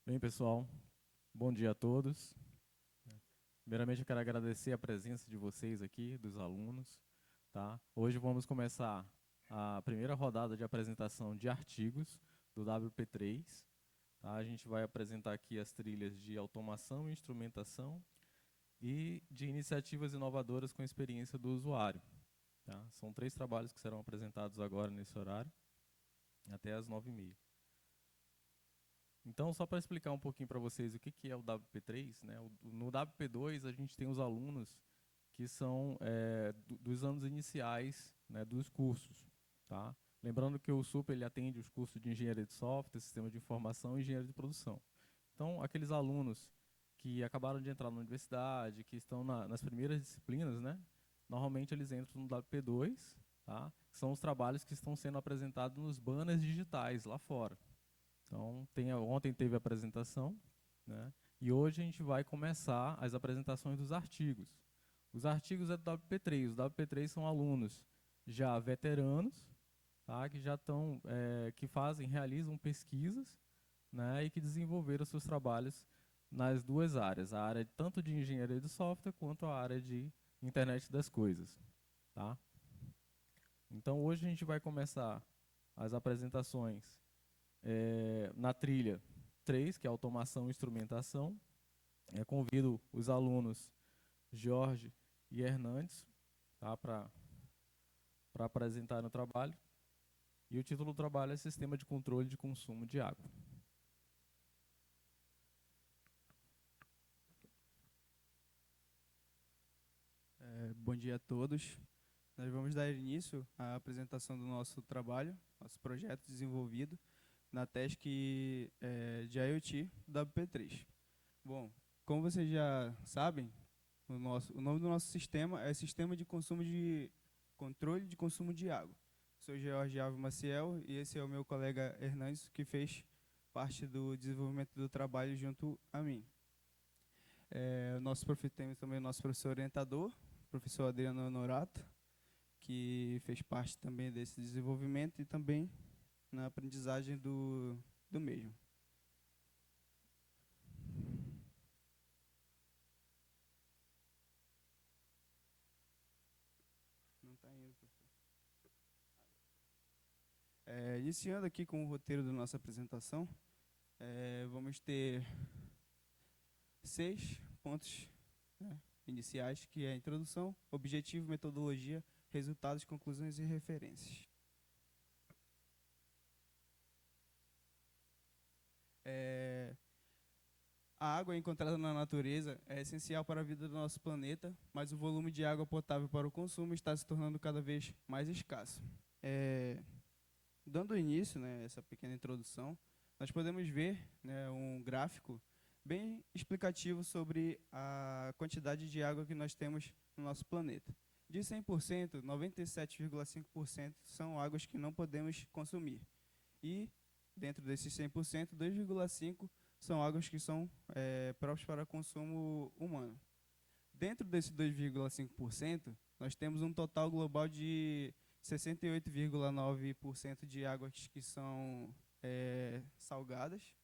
Bem, pessoal, bom dia a todos. Primeiramente, eu quero agradecer a presença de vocês aqui, dos alunos, tá? Hoje vamos começar a primeira rodada de apresentação de artigos do WP3, tá? A gente vai apresentar aqui as trilhas de automação e instrumentação e de iniciativas inovadoras com experiência do usuário, tá? São 3 trabalhos que serão apresentados agora nesse horário, até às 9h30. Então, só para explicar um pouquinho para vocês o que é o WP3, né? No WP2 a gente tem os alunos que são dos anos iniciais, né, dos cursos, tá? Lembrando que o SUP ele atende os cursos de engenharia de software, sistema de informação e engenharia de produção. Então, aqueles alunos que acabaram de entrar na universidade, que estão nas primeiras disciplinas, né? Normalmente eles entram no WP2, tá? São os trabalhos que estão sendo apresentados nos banners digitais lá fora. Então, ontem teve a apresentação, né? E hoje a gente vai começar as apresentações dos artigos. Os artigos é do WP3. Os WP3 são alunos já veteranos, tá? Que já estão, realizam pesquisas, né? E que desenvolveram seus trabalhos nas duas áreas, a área tanto de engenharia de software quanto a área de internet das coisas, tá? Então, hoje a gente vai começar as apresentações na trilha 3, que é automação e instrumentação. Convido os alunos Jorge e Hernandes, tá, para apresentar o trabalho. E o título do trabalho é Sistema de Controle de Consumo de Água. Bom dia a todos. Nós vamos dar início à apresentação do nosso trabalho, nosso projeto desenvolvido na TESC de IoT WP3. Bom, como vocês já sabem, o nome do nosso sistema é Sistema de Controle de Consumo de Água. Sou George Alves Maciel e esse é o meu colega Hernandes, que fez parte do desenvolvimento do trabalho junto a mim. Temos também o nosso professor orientador, professor Adriano Honorato, que fez parte também desse desenvolvimento e também na aprendizagem do mesmo. Não está indo, professor. Iniciando aqui com o roteiro da nossa apresentação, vamos ter 6 pontos, né, iniciais, que é a introdução, objetivo, metodologia, resultados, conclusões e referências. A água encontrada na natureza é essencial para a vida do nosso planeta, mas o volume de água potável para o consumo está se tornando cada vez mais escasso. Dando início, né, a essa pequena introdução, nós podemos ver, né, um gráfico bem explicativo sobre a quantidade de água que nós temos no nosso planeta. De 100%, 97,5% são águas que não podemos consumir. E, dentro desses 100%, 2,5% são águas que são próprias para consumo humano. Dentro desses 2,5%, nós temos um total global de 68,9% de águas que são salgadas,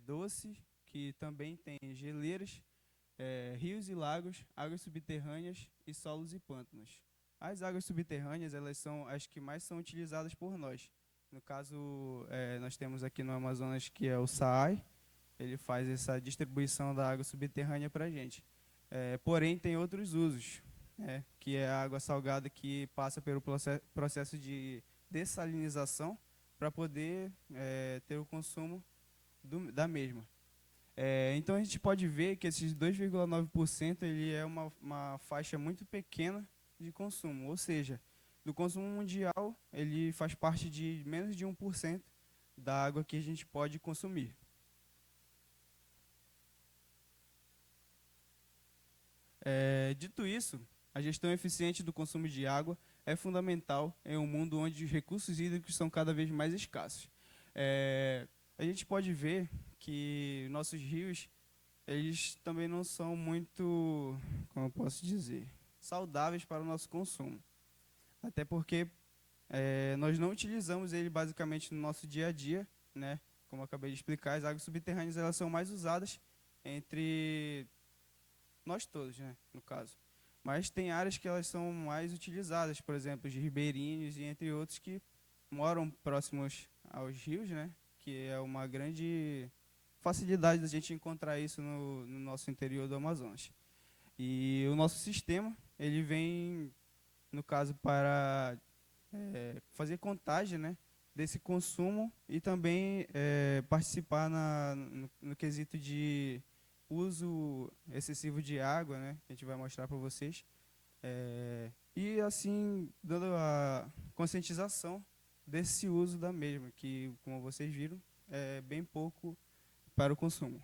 doces, que também tem geleiras, rios e lagos, águas subterrâneas e solos e pântanos. As águas subterrâneas, elas são as que mais são utilizadas por nós. No caso, nós temos aqui no Amazonas, que é o SAAI, ele faz essa distribuição da água subterrânea para a gente. Porém, tem outros usos, que é a água salgada que passa pelo processo de dessalinização para poder ter o consumo da mesma. Então, a gente pode ver que esses 2,9% ele é uma faixa muito pequena de consumo, ou seja, do consumo mundial, ele faz parte de menos de 1% da água que a gente pode consumir. Dito isso, a gestão eficiente do consumo de água é fundamental em um mundo onde os recursos hídricos são cada vez mais escassos. A gente pode ver que nossos rios, eles também não são muito, como eu posso dizer, saudáveis para o nosso consumo. Até porque nós não utilizamos ele basicamente no nosso dia a dia, né, como eu acabei de explicar, as águas subterrâneas elas são mais usadas entre nós todos, né, no caso. Mas tem áreas que elas são mais utilizadas, por exemplo, os ribeirinhos e entre outros que moram próximos aos rios, né, que é uma grande facilidade da gente encontrar isso no nosso interior do Amazonas. E o nosso sistema, ele vem, no caso, para fazer contagem, né, desse consumo e também participar no quesito de uso excessivo de água, né, que a gente vai mostrar para vocês. E assim, dando a conscientização desse uso da mesma, que, como vocês viram, é bem pouco para o consumo.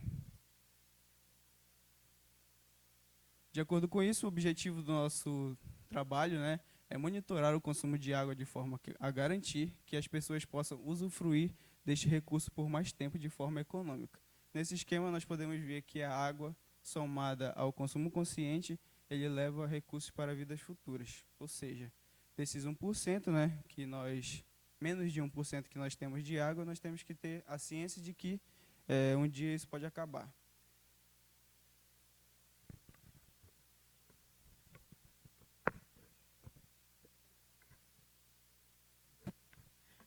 De acordo com isso, o objetivo do nosso trabalho, né, é monitorar o consumo de água de forma a garantir que as pessoas possam usufruir deste recurso por mais tempo de forma econômica. Nesse esquema, nós podemos ver que a água, somada ao consumo consciente, ele leva recursos para vidas futuras. Ou seja, desses 1%, né, que nós, menos de 1% que nós temos de água, nós temos que ter a ciência de que um dia isso pode acabar.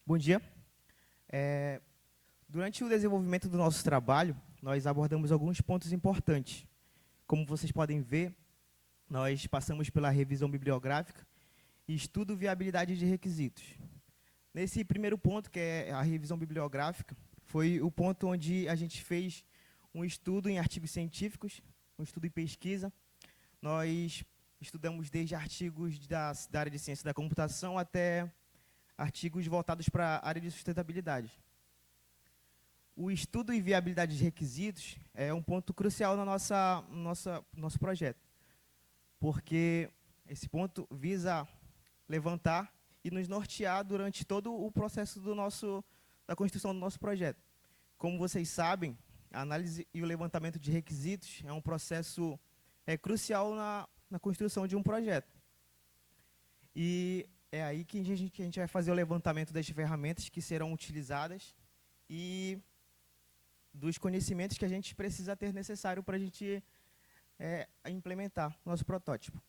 Bom dia. Durante o desenvolvimento do nosso trabalho, nós abordamos alguns pontos importantes. Como vocês podem ver, nós passamos pela revisão bibliográfica e estudo viabilidade de requisitos. Nesse primeiro ponto, que é a revisão bibliográfica, foi o ponto onde a gente fez um estudo em artigos científicos, um estudo em pesquisa. Nós estudamos desde artigos da área de ciência da computação até artigos voltados para a área de sustentabilidade. O estudo e viabilidade de requisitos é um ponto crucial no nosso projeto, porque esse ponto visa levantar e nos nortear durante todo o processo da construção do nosso projeto. Como vocês sabem, a análise e o levantamento de requisitos é um processo crucial na construção de um projeto. E é aí que a gente vai fazer o levantamento das ferramentas que serão utilizadas e dos conhecimentos que a gente precisa ter necessário para a gente implementar o nosso protótipo.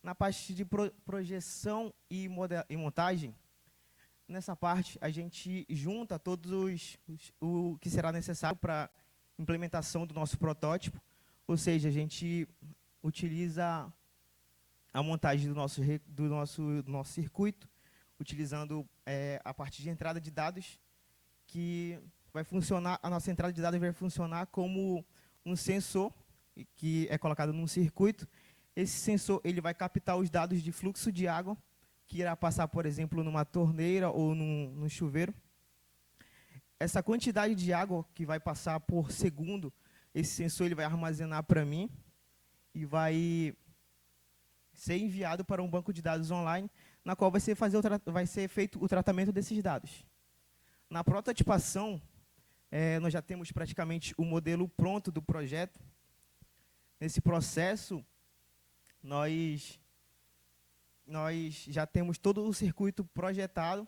Na parte de projeção e montagem, nessa parte a gente junta todos o que será necessário para a implementação do nosso protótipo, ou seja, a gente utiliza a montagem do nosso circuito, utilizando a parte de entrada de dados, que vai funcionar, a nossa entrada de dados vai funcionar como um sensor que é colocado num circuito. Esse sensor ele vai captar os dados de fluxo de água, que irá passar, por exemplo, numa torneira ou num chuveiro. Essa quantidade de água que vai passar por segundo, esse sensor ele vai armazenar para mim e vai ser enviado para um banco de dados online, na qual vai ser feito o tratamento desses dados. Na prototipação, nós já temos praticamente o modelo pronto do projeto. Nesse processo, nós já temos todo o circuito projetado,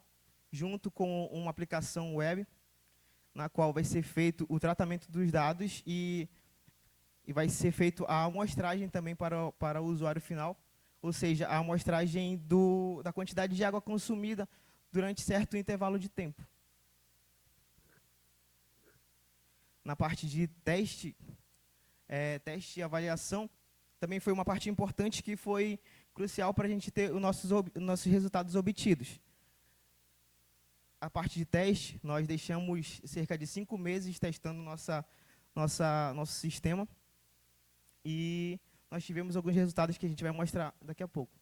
junto com uma aplicação web, na qual vai ser feito o tratamento dos dados e vai ser feito a amostragem também para o usuário final, ou seja, a amostragem da quantidade de água consumida durante certo intervalo de tempo. Na parte de teste e avaliação, também foi uma parte importante que foi crucial para a gente ter os nossos resultados obtidos. A parte de teste, nós deixamos cerca de 5 meses testando nosso sistema e nós tivemos alguns resultados que a gente vai mostrar daqui a pouco.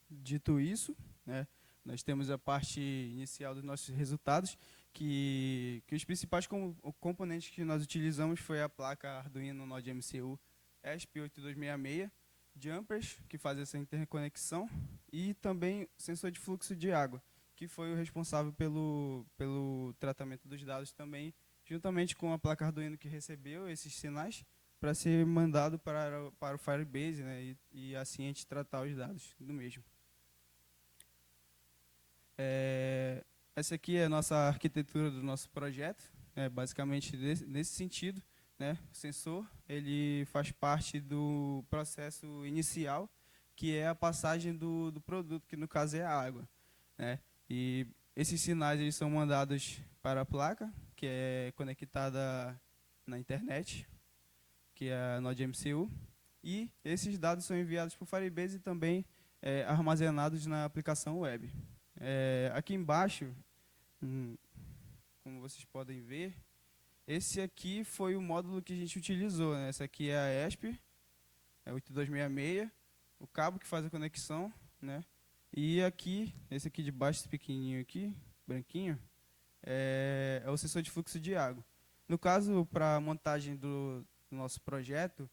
Dito isso, né, nós temos a parte inicial dos nossos resultados, que os principais componentes que nós utilizamos foi a placa Arduino Node MCU ESP8266, jumpers, que fazem essa interconexão, e também sensor de fluxo de água, que foi o responsável pelo tratamento dos dados também, juntamente com a placa Arduino que recebeu esses sinais, para ser mandado para o Firebase, né, e assim a gente tratar os dados do mesmo. Essa aqui é a nossa arquitetura do nosso projeto, basicamente nesse sentido, né? O sensor ele faz parte do processo inicial, que é a passagem do produto, que no caso é a água, né? E esses sinais eles são mandados para a placa, que é conectada na internet, que é a Node MCU, e esses dados são enviados para o Firebase e também armazenados na aplicação web. Aqui embaixo, como vocês podem ver, esse aqui foi o módulo que a gente utilizou, né? Essa aqui é a ESP, é 8266, o cabo que faz a conexão, né? E aqui, esse aqui de baixo, esse pequenininho aqui, branquinho, é o sensor de fluxo de água. No caso, para a montagem do nosso projeto,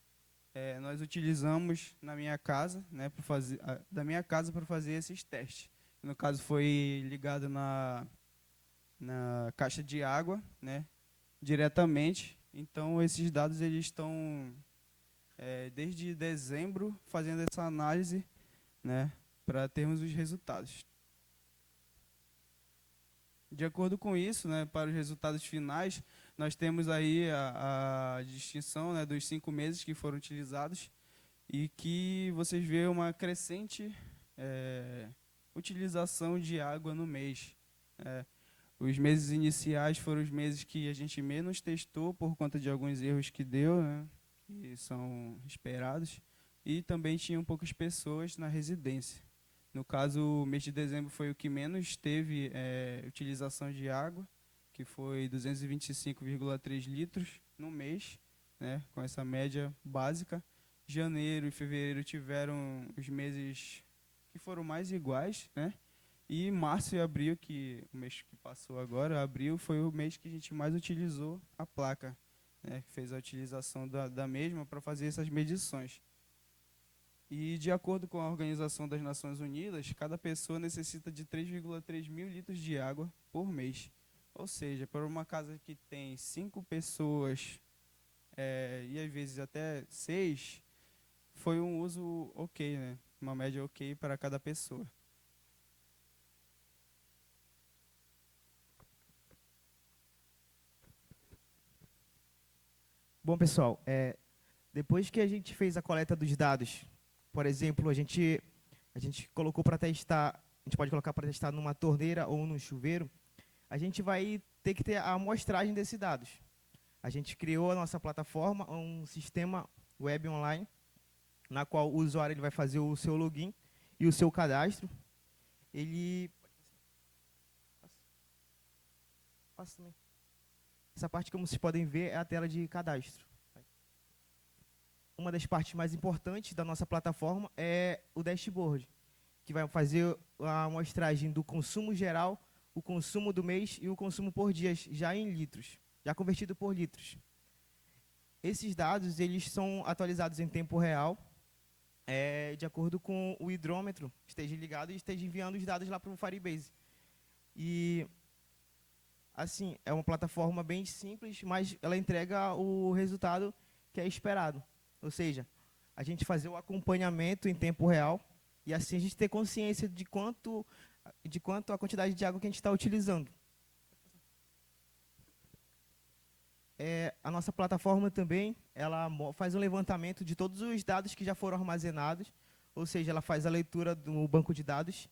nós utilizamos na minha casa, né, da minha casa para fazer esses testes. No caso, foi ligado na caixa de água, né, diretamente. Então, esses dados eles estão, desde dezembro, fazendo essa análise, né, para termos os resultados. De acordo com isso, né, para os resultados finais, nós temos aí a distinção, né, dos 5 meses que foram utilizados e que vocês veem uma crescente utilização de água no mês. Os meses iniciais foram os meses que a gente menos testou por conta de alguns erros que deu, né, que são esperados, e também tinham poucas pessoas na residência. No caso, o mês de dezembro foi o que menos teve utilização de água, que foi 225,3 litros no mês, né, com essa média básica. Janeiro e fevereiro tiveram os meses que foram mais iguais, né? E março e abril, que o mês que passou agora, abril, foi o mês que a gente mais utilizou a placa, né, que fez a utilização da mesma para fazer essas medições. E, de acordo com a Organização das Nações Unidas, cada pessoa necessita de 3,3 mil litros de água por mês. Ou seja, para uma casa que tem 5 pessoas, e às vezes até 6, foi um uso ok, né? Uma média ok para cada pessoa. Bom, pessoal, depois que a gente fez a coleta dos dados, por exemplo, a gente colocou para testar, a gente pode colocar para testar numa torneira ou num chuveiro, a gente vai ter que ter a amostragem desses dados. A gente criou a nossa plataforma, um sistema web online, na qual o usuário ele vai fazer o seu login e o seu cadastro. Essa parte, como vocês podem ver, é a tela de cadastro. Uma das partes mais importantes da nossa plataforma é o dashboard, que vai fazer a amostragem do consumo geral, o consumo do mês e o consumo por dia, já em litros, já convertido por litros. Esses dados eles são atualizados em tempo real, de acordo com o hidrômetro que esteja ligado e esteja enviando os dados lá para o Firebase. E, assim, é uma plataforma bem simples, mas ela entrega o resultado que é esperado. Ou seja, a gente fazer o acompanhamento em tempo real e assim a gente ter consciência de quanto a quantidade de água que a gente está utilizando. A nossa plataforma também, ela faz um levantamento de todos os dados que já foram armazenados, ou seja, ela faz a leitura do banco de dados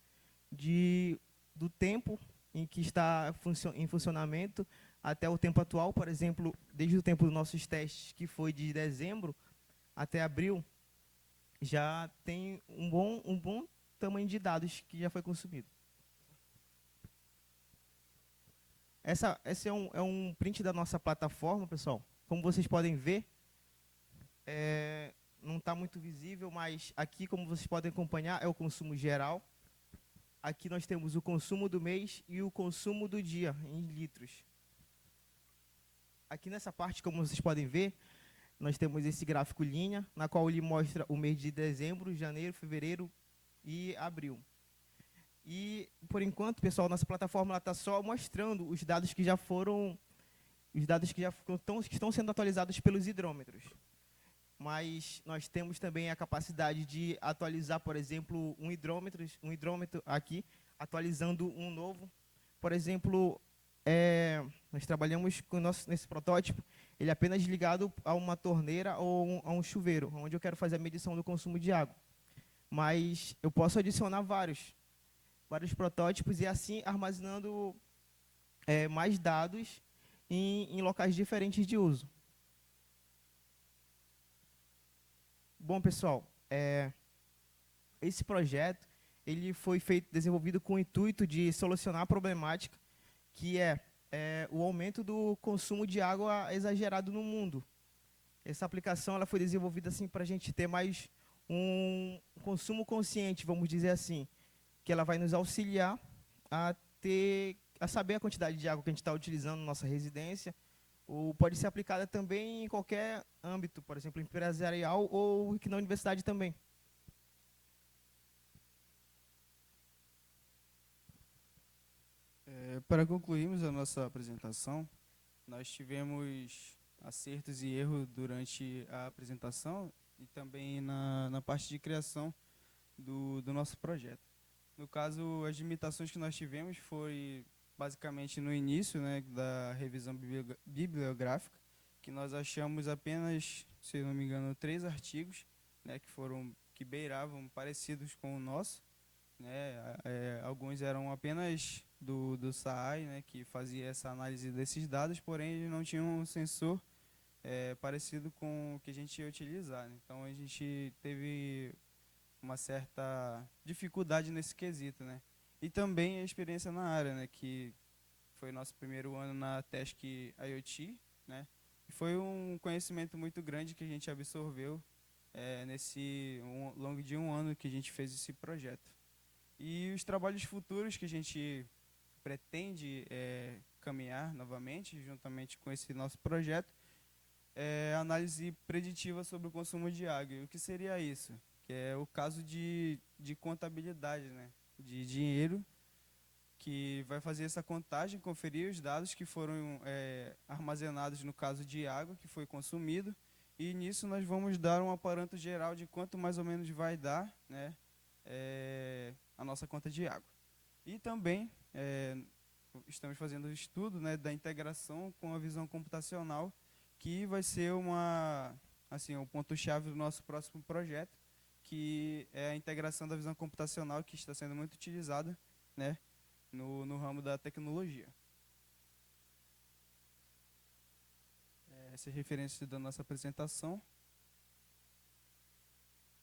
do tempo em que está em funcionamento até o tempo atual. Por exemplo, desde o tempo dos nossos testes, que foi de dezembro até abril, já tem um bom tamanho de dados que já foi consumido. Esse é um print da nossa plataforma, pessoal. Como vocês podem ver, não está muito visível, mas aqui, como vocês podem acompanhar, é o consumo geral. Aqui nós temos o consumo do mês e o consumo do dia, em litros. Aqui nessa parte, como vocês podem ver, nós temos esse gráfico linha, na qual ele mostra o mês de dezembro, janeiro, fevereiro e abril. E, por enquanto, pessoal, nossa plataforma está só mostrando os dados que já foram, que estão sendo atualizados pelos hidrômetros. mas nós temos também a capacidade de atualizar, por exemplo, um hidrômetro aqui, atualizando um novo. Por exemplo, nós trabalhamos com nesse protótipo, ele é apenas ligado a uma torneira ou a um chuveiro, onde eu quero fazer a medição do consumo de água. Mas eu posso adicionar vários protótipos e assim armazenando mais dados em locais diferentes de uso. Bom, pessoal, esse projeto ele foi desenvolvido com o intuito de solucionar a problemática que é o aumento do consumo de água exagerado no mundo. Essa aplicação ela foi desenvolvida assim, para a gente ter mais um consumo consciente, vamos dizer assim, que ela vai nos auxiliar a saber a quantidade de água que a gente está utilizando na nossa residência, ou pode ser aplicada também em qualquer âmbito, por exemplo, empresarial ou aqui na universidade também. Para concluirmos a nossa apresentação, nós tivemos acertos e erros durante a apresentação e também na parte de criação do nosso projeto. No caso, as limitações que nós tivemos foi basicamente no início, né, da revisão bibliográfica, que nós achamos apenas, se não me engano, 3 artigos, né, que beiravam parecidos com o nosso, né, alguns eram apenas do SAAI, né, que fazia essa análise desses dados, porém eles não tinham um sensor parecido com o que a gente ia utilizar, né? Então a gente teve uma certa dificuldade nesse quesito, né? E também a experiência na área, né, que foi nosso primeiro ano na TESC IoT, né? E foi um conhecimento muito grande que a gente absorveu longo de um ano que a gente fez esse projeto. E os trabalhos futuros que a gente pretende caminhar novamente, juntamente com esse nosso projeto, é análise preditiva sobre o consumo de água. E o que seria isso? Que é o caso de contabilidade, né, de dinheiro, que vai fazer essa contagem, conferir os dados que foram armazenados no caso de água que foi consumido, e nisso nós vamos dar um aparamento geral de quanto mais ou menos vai dar, né, a nossa conta de água. E também estamos fazendo o estudo, né, da integração com a visão computacional, que vai ser o ponto-chave do nosso próximo projeto, que é a integração da visão computacional, que está sendo muito utilizada, né, no ramo da tecnologia. Essa é a referência da nossa apresentação.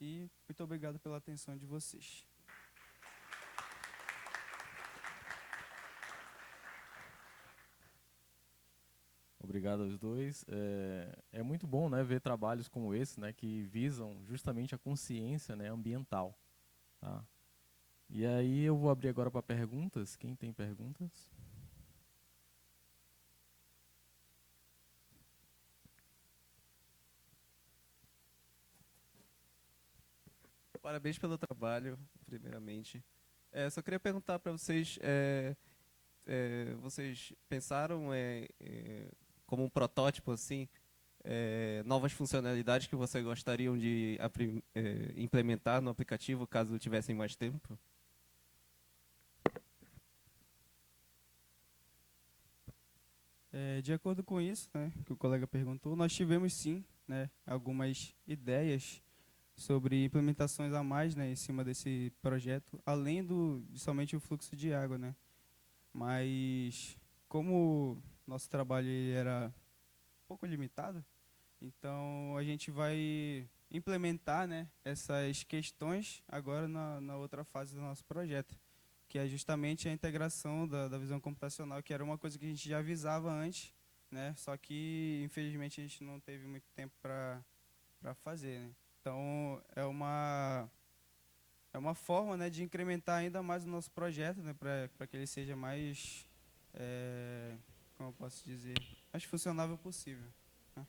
E muito obrigado pela atenção de vocês. Obrigado aos dois. É muito bom, né, ver trabalhos como esse, né, que visam justamente a consciência, né, ambiental. Tá? E aí eu vou abrir agora para perguntas. Quem tem perguntas? Parabéns pelo trabalho, primeiramente. Só queria perguntar para vocês, vocês pensaram como um protótipo, assim, novas funcionalidades que vocês gostariam de implementar no aplicativo, caso tivessem mais tempo? De acordo com isso, né, que o colega perguntou, nós tivemos sim, né, algumas ideias sobre implementações a mais, né, em cima desse projeto, além de somente o fluxo de água, né. Mas como nosso trabalho era um pouco limitado, então a gente vai implementar, né, essas questões agora na outra fase do nosso projeto, que é justamente a integração da visão computacional, que era uma coisa que a gente já avisava antes, né, só que infelizmente a gente não teve muito tempo para fazer, né. Então é uma forma, né, de incrementar ainda mais o nosso projeto, né, para que ele seja mais, como eu posso dizer, mais funcionável possível. Né?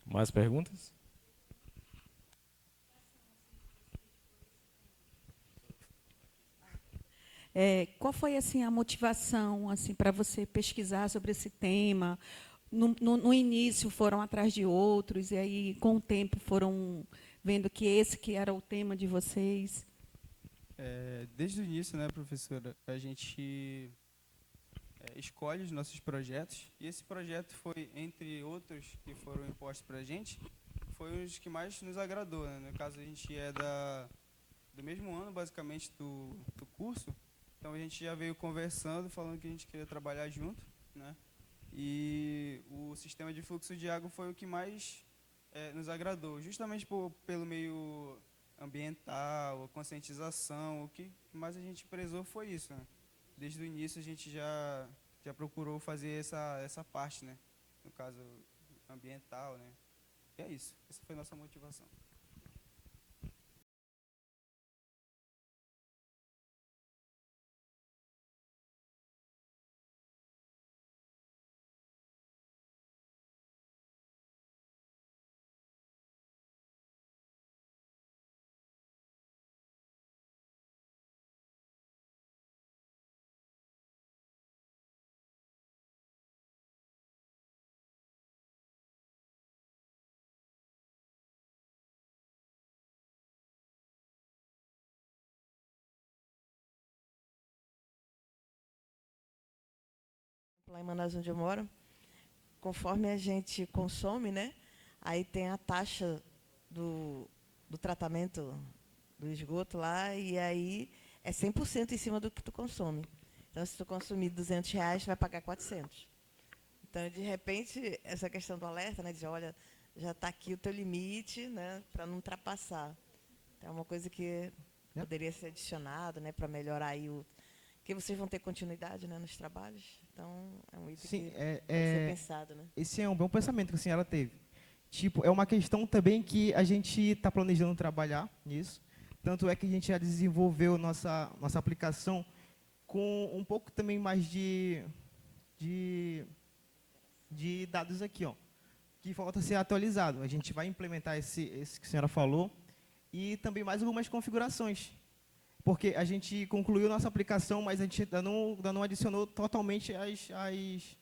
Mais perguntas? Qual foi assim a motivação assim para você pesquisar sobre esse tema? no início foram atrás de outros, e aí, com o tempo, foram vendo que esse que era o tema de vocês? Desde o início, né, professora, a gente escolhe os nossos projetos, e esse projeto foi, entre outros que foram impostos para a gente, foi um dos que mais nos agradou, né? No caso, a gente é do mesmo ano, basicamente, do curso, então a gente já veio conversando, falando que a gente queria trabalhar junto, né? E o sistema de fluxo de água foi o que mais nos agradou, justamente pelo meio ambiental, a conscientização, o que mais a gente prezou foi isso, né? Desde o início a gente já procurou fazer essa parte, né? No caso ambiental, né? E é isso, essa foi a nossa motivação. Lá em Manaus, onde eu moro, conforme a gente consome, né, aí tem a taxa do tratamento do esgoto lá, e aí é 100% em cima do que tu consome. Então, se tu consumir R$ 200, tu vai pagar 400. Então, de repente, essa questão do alerta, né, dizer, olha, já está aqui o teu limite, né, para não ultrapassar. Então, é uma coisa que poderia ser adicionado, né, para melhorar aí que vocês vão ter continuidade, né, nos trabalhos. Então, é um item que pode ser pensado, né? Esse é um bom pensamento que a senhora teve. Tipo, é uma questão também que a gente está planejando trabalhar nisso. Tanto é que a gente já desenvolveu nossa aplicação com um pouco também mais de dados aqui, ó, que falta ser atualizado. A gente vai implementar esse que a senhora falou e também mais algumas configurações. Porque a gente concluiu nossa aplicação, mas a gente ainda não adicionou totalmente as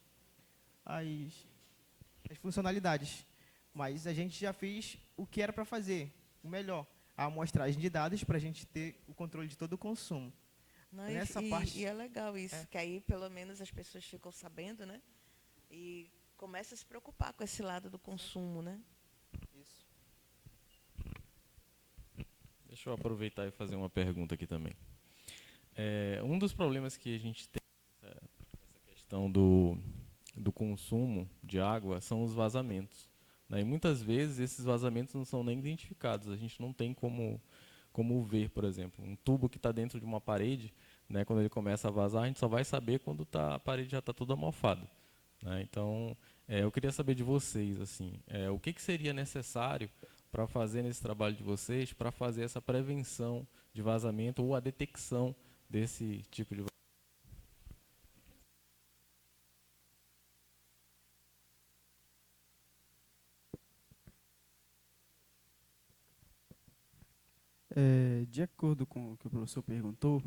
funcionalidades. Mas a gente já fez o que era para fazer, o melhor, a amostragem de dados para a gente ter o controle de todo o consumo. Não, Nessa parte, e é legal isso, que aí pelo menos as pessoas ficam sabendo, né? E começam a se preocupar com esse lado do consumo, né? isso. Deixa eu aproveitar e fazer uma pergunta aqui também. Um dos problemas que a gente tem nessa questão do consumo de água são os vazamentos, né? E muitas vezes esses vazamentos não são nem identificados. A gente não tem como ver, por exemplo, um tubo que está dentro de uma parede, né, quando ele começa a vazar, a gente só vai saber quando a parede já está toda amorfada, né? Então, eu queria saber de vocês, assim, o que seria necessário para fazer nesse trabalho de vocês, para fazer essa prevenção de vazamento ou a detecção desse tipo de vazamento? De acordo com o que o professor perguntou,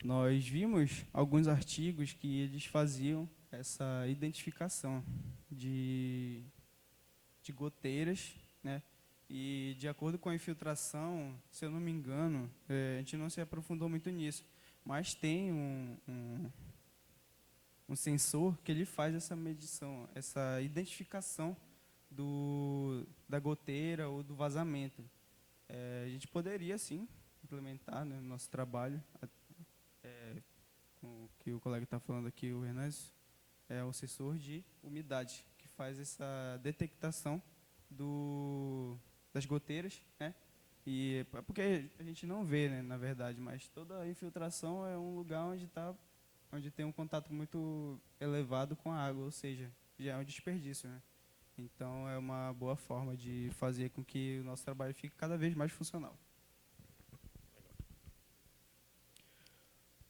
nós vimos alguns artigos que eles faziam essa identificação de goteiras, né? E de acordo com a infiltração, se eu não me engano, a gente não se aprofundou muito nisso, mas tem um sensor que ele faz essa medição, essa identificação da goteira ou do vazamento. A gente poderia, sim, implementar, né, no nosso trabalho, com o que o colega está falando aqui, o Hernandes, é o sensor de umidade, que faz essa detectação das goteiras, né? E é porque a gente não vê, né, na verdade, mas toda a infiltração é um lugar onde tem um contato muito elevado com a água, ou seja, já é um desperdício, né? Então, é uma boa forma de fazer com que o nosso trabalho fique cada vez mais funcional.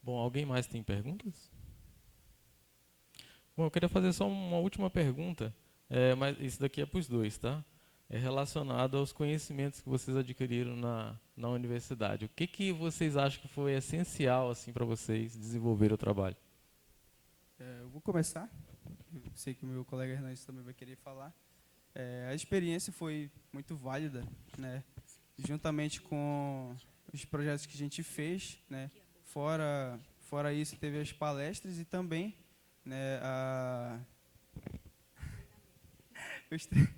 Bom, alguém mais tem perguntas? Bom, eu queria fazer só uma última pergunta, mas isso daqui é para os dois, tá? É relacionado aos conhecimentos que vocês adquiriram na universidade. O que vocês acham que foi essencial assim, para vocês desenvolver o trabalho? Eu vou começar. sei que o meu colega Hernandes também vai querer falar. A experiência foi muito válida, né? Juntamente com os projetos que a gente fez, né? Fora isso, teve as palestras e também, né, os, tre-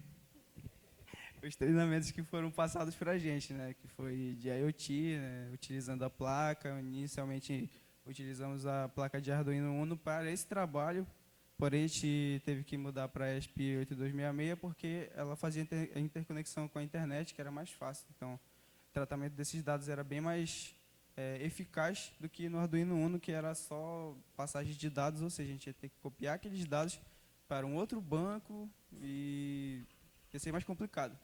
os treinamentos que foram passados para a gente, né? Que foi de IoT, né? Utilizando a placa. Inicialmente, utilizamos a placa de Arduino Uno para esse trabalho, porém, a gente teve que mudar para a ESP8266 porque ela fazia a interconexão com a internet, que era mais fácil. Então, o tratamento desses dados era bem mais eficaz do que no Arduino Uno, que era só passagem de dados, ou seja, a gente ia ter que copiar aqueles dados para um outro banco e ia ser mais complicado.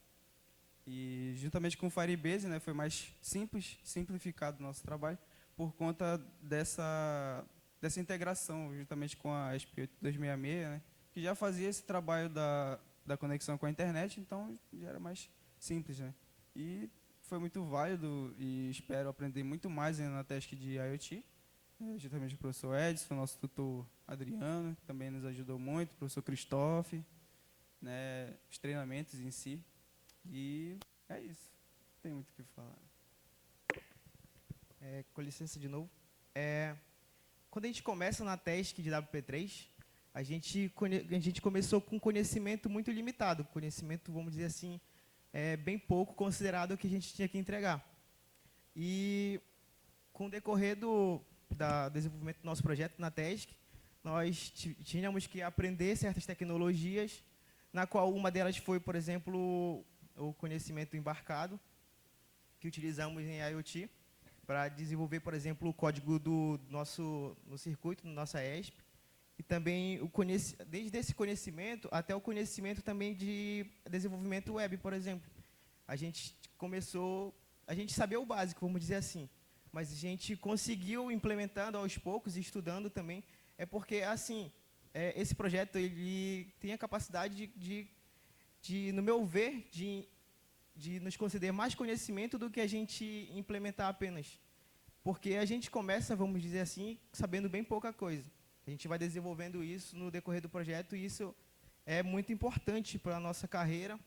E, juntamente com o Firebase, né, foi mais simplificado o nosso trabalho, por conta dessa integração, juntamente com a ESP8266, né, que já fazia esse trabalho da conexão com a internet, então já era mais simples. Né? E foi muito válido e espero aprender muito mais ainda na task de IoT, juntamente com o professor Edson, nosso tutor Adriano, que também nos ajudou muito, o professor Christophe, né, os treinamentos em si. E é isso, não tem muito o que falar. Com licença de novo. Quando a gente começa na task de WP3, a gente começou com conhecimento muito limitado, conhecimento, vamos dizer assim, bem pouco considerado o que a gente tinha que entregar. E com o decorrer do desenvolvimento do nosso projeto na task, nós tínhamos que aprender certas tecnologias, na qual uma delas foi, por exemplo, o conhecimento embarcado, que utilizamos em IoT, para desenvolver, por exemplo, o código no circuito, na nossa ESP, e também desde esse conhecimento até o conhecimento também de desenvolvimento web, por exemplo. A gente sabia o básico, vamos dizer assim, mas a gente conseguiu implementando aos poucos e estudando também, porque, assim, esse projeto ele tem a capacidade de, no meu ver, de nos conceder mais conhecimento do que a gente implementar apenas. Porque a gente começa, vamos dizer assim, sabendo bem pouca coisa. A gente vai desenvolvendo isso no decorrer do projeto e isso é muito importante para a nossa carreira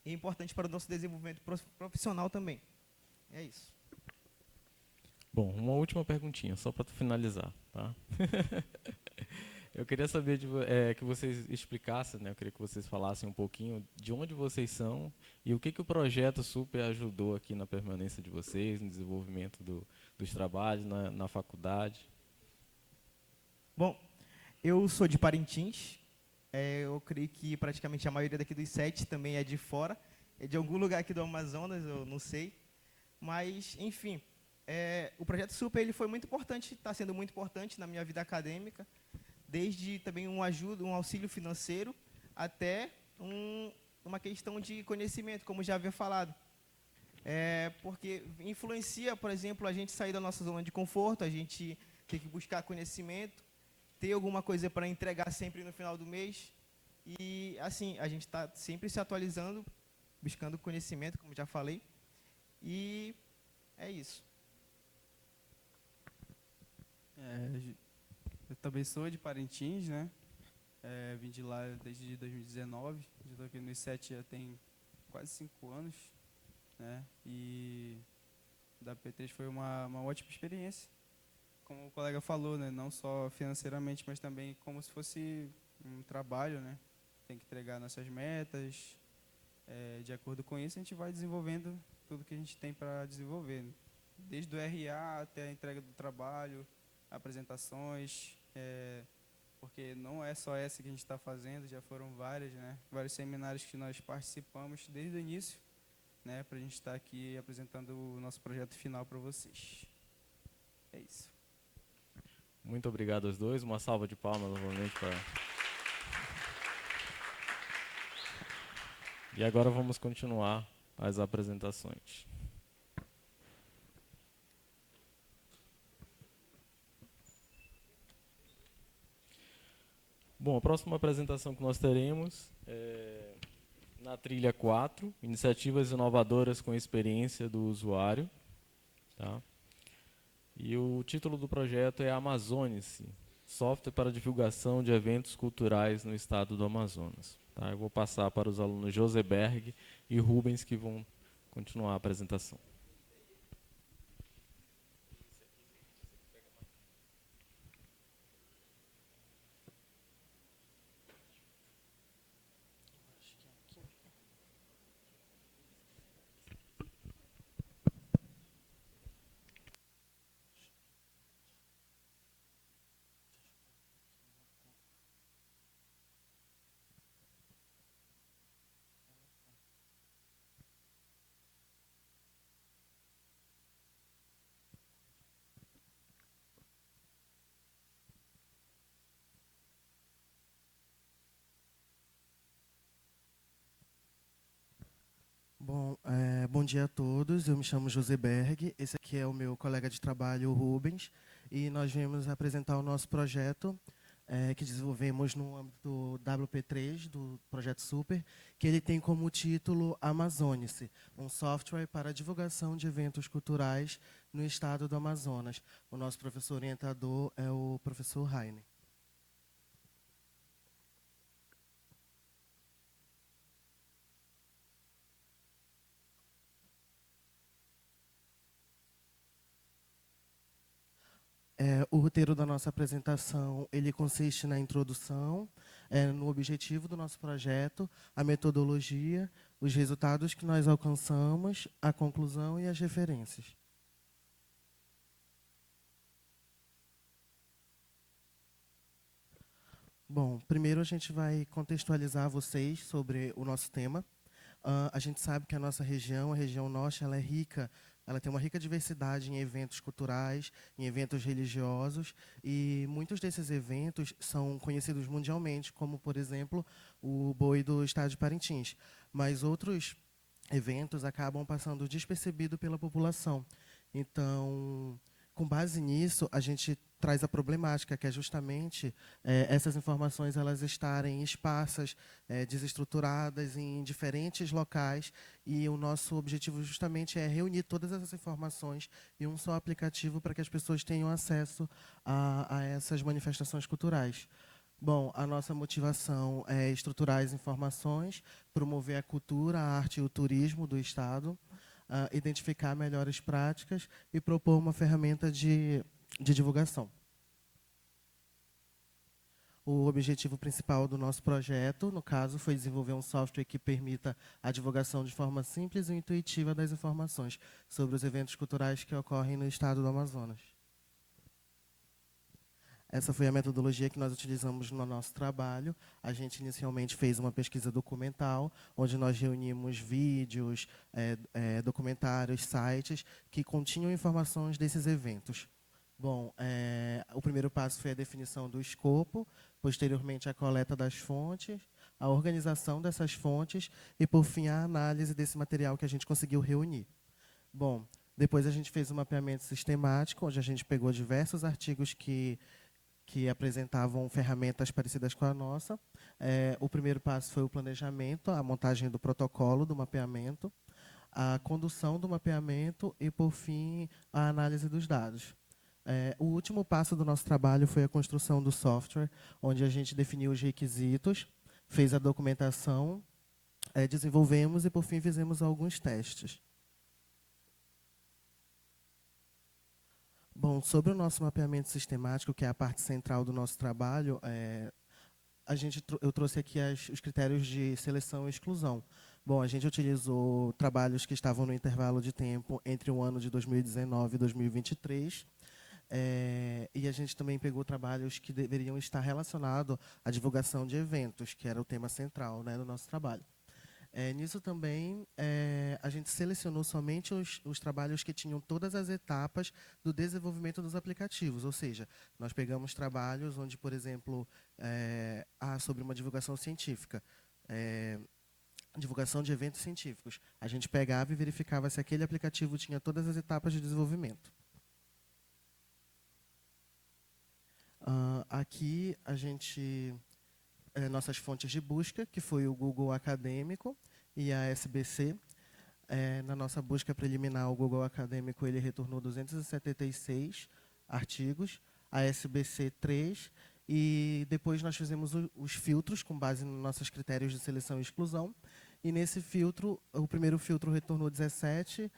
e importante para o nosso desenvolvimento profissional também. É isso. Bom, uma última perguntinha, só para finalizar, tá? Eu queria saber que vocês explicassem, né? Eu queria que vocês falassem um pouquinho de onde vocês são e o que o projeto Super ajudou aqui na permanência de vocês, no desenvolvimento dos trabalhos, na faculdade. Bom, eu sou de Parintins. Eu creio que praticamente a maioria daqui dos 7 também é de fora. É de algum lugar aqui do Amazonas, eu não sei. Mas, enfim, o projeto Super ele foi muito importante, está sendo muito importante na minha vida acadêmica, desde também um auxílio financeiro, até uma questão de conhecimento, como já havia falado. Porque influencia, por exemplo, a gente sair da nossa zona de conforto, a gente ter que buscar conhecimento, ter alguma coisa para entregar sempre no final do mês. E, assim, a gente está sempre se atualizando, buscando conhecimento, como já falei. E é isso. Eu também sou de Parintins, né? Vim de lá desde 2019. Já estou aqui no I7 já tem quase 5 anos, né? E da P3 foi uma ótima experiência. Como o colega falou, né? Não só financeiramente, mas também como se fosse um trabalho, né? Tem que entregar nossas metas. De acordo com isso, a gente vai desenvolvendo tudo que a gente tem para desenvolver, né? Desde o RA até a entrega do trabalho, apresentações, porque não é só essa que a gente está fazendo, já foram várias, né? Vários seminários que nós participamos desde o início, né? Para a gente estar aqui apresentando o nosso projeto final para vocês. É isso. Muito obrigado aos dois. Uma salva de palmas novamente para... E agora vamos continuar as apresentações. Bom, a próxima apresentação que nós teremos é na trilha 4, Iniciativas Inovadoras com Experiência do Usuário. Tá? E o título do projeto é Amazônice, software para divulgação de eventos culturais no estado do Amazonas. Tá? Eu vou passar para os alunos Joseberg e Rubens, que vão continuar a apresentação. Bom, bom dia a todos. Eu me chamo Joseberg. Esse aqui é o meu colega de trabalho, o Rubens, e nós viemos apresentar o nosso projeto que desenvolvemos no âmbito do WP3, do Projeto Super, que ele tem como título Amazonice, um software para divulgação de eventos culturais no estado do Amazonas. O nosso professor orientador é o professor Heine. O roteiro da nossa apresentação ele consiste na introdução, no objetivo do nosso projeto, a metodologia, os resultados que nós alcançamos, a conclusão e as referências. Bom, primeiro a gente vai contextualizar vocês sobre o nosso tema. A gente sabe que a nossa região, a região norte, ela é rica. Ela tem uma rica diversidade em eventos culturais, em eventos religiosos, e muitos desses eventos são conhecidos mundialmente, como, por exemplo, o Boi do Estado de Parintins. Mas outros eventos acabam passando despercebido pela população. Então, com base nisso, a gente traz a problemática, que é justamente essas informações elas estarem esparsas, desestruturadas em diferentes locais, e o nosso objetivo justamente é reunir todas essas informações em um só aplicativo para que as pessoas tenham acesso a essas manifestações culturais. Bom, a nossa motivação é estruturar as informações, promover a cultura, a arte e o turismo do Estado, identificar melhores práticas e propor uma ferramenta de divulgação. O objetivo principal do nosso projeto, no caso, foi desenvolver um software que permita a divulgação de forma simples e intuitiva das informações sobre os eventos culturais que ocorrem no estado do Amazonas. Essa foi a metodologia que nós utilizamos no nosso trabalho. A gente inicialmente fez uma pesquisa documental, onde nós reunimos vídeos, documentários, sites que continham informações desses eventos. Bom, o primeiro passo foi a definição do escopo, posteriormente a coleta das fontes, a organização dessas fontes e, por fim, a análise desse material que a gente conseguiu reunir. Bom, depois a gente fez um mapeamento sistemático, onde a gente pegou diversos artigos que apresentavam ferramentas parecidas com a nossa. O primeiro passo foi o planejamento, a montagem do protocolo do mapeamento, a condução do mapeamento e, por fim, a análise dos dados. O último passo do nosso trabalho foi a construção do software, onde a gente definiu os requisitos, fez a documentação, desenvolvemos e, por fim, fizemos alguns testes. Bom, sobre o nosso mapeamento sistemático, que é a parte central do nosso trabalho, eu trouxe aqui os critérios de seleção e exclusão. Bom, a gente utilizou trabalhos que estavam no intervalo de tempo entre o ano de 2019 e 2023, e a gente também pegou trabalhos que deveriam estar relacionados à divulgação de eventos, que era o tema central, né, do nosso trabalho. Nisso também, a gente selecionou somente os trabalhos que tinham todas as etapas do desenvolvimento dos aplicativos, ou seja, nós pegamos trabalhos onde, por exemplo, sobre uma divulgação científica, divulgação de eventos científicos. A gente pegava e verificava se aquele aplicativo tinha todas as etapas de desenvolvimento. Aqui a gente... nossas fontes de busca, que foi o Google Acadêmico e a SBC. Na nossa busca preliminar, o Google Acadêmico ele retornou 276 artigos. a SBC 3, e depois nós fizemos os filtros com base nos nossos critérios de seleção e exclusão. E nesse filtro, o primeiro filtro retornou 17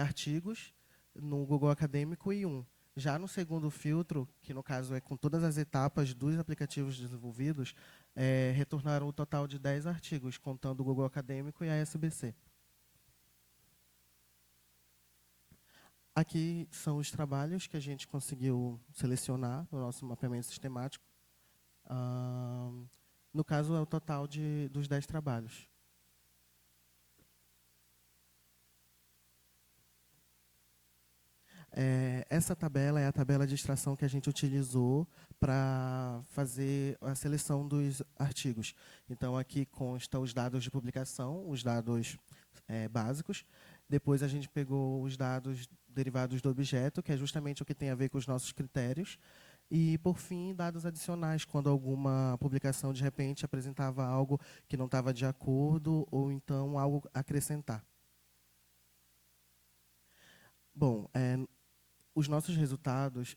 artigos no Google Acadêmico e 1. Já no segundo filtro, que no caso é com todas as etapas dos aplicativos desenvolvidos, retornaram o total de 10 artigos, contando o Google Acadêmico e a SBC. Aqui são os trabalhos que a gente conseguiu selecionar no nosso mapeamento sistemático. No caso, é o total dos 10 trabalhos. Essa tabela é a tabela de extração que a gente utilizou para fazer a seleção dos artigos. Então, aqui constam os dados de publicação, os dados básicos. Depois, a gente pegou os dados derivados do objeto, que é justamente o que tem a ver com os nossos critérios. E, por fim, dados adicionais, quando alguma publicação, de repente, apresentava algo que não estava de acordo, ou então algo a acrescentar. Bom, os nossos resultados,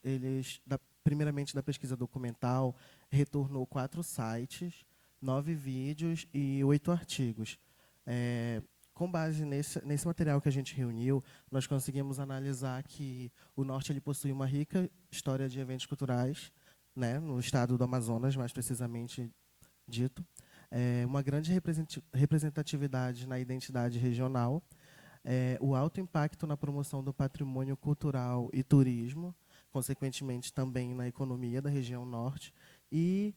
primeiramente da pesquisa documental, retornou 4 sites, 9 vídeos e 8 artigos. Com base nesse material que a gente reuniu, nós conseguimos analisar que o Norte ele possui uma rica história de eventos culturais, né, no estado do Amazonas, mais precisamente dito, uma grande representatividade na identidade regional, o alto impacto na promoção do patrimônio cultural e turismo, consequentemente também na economia da região Norte, e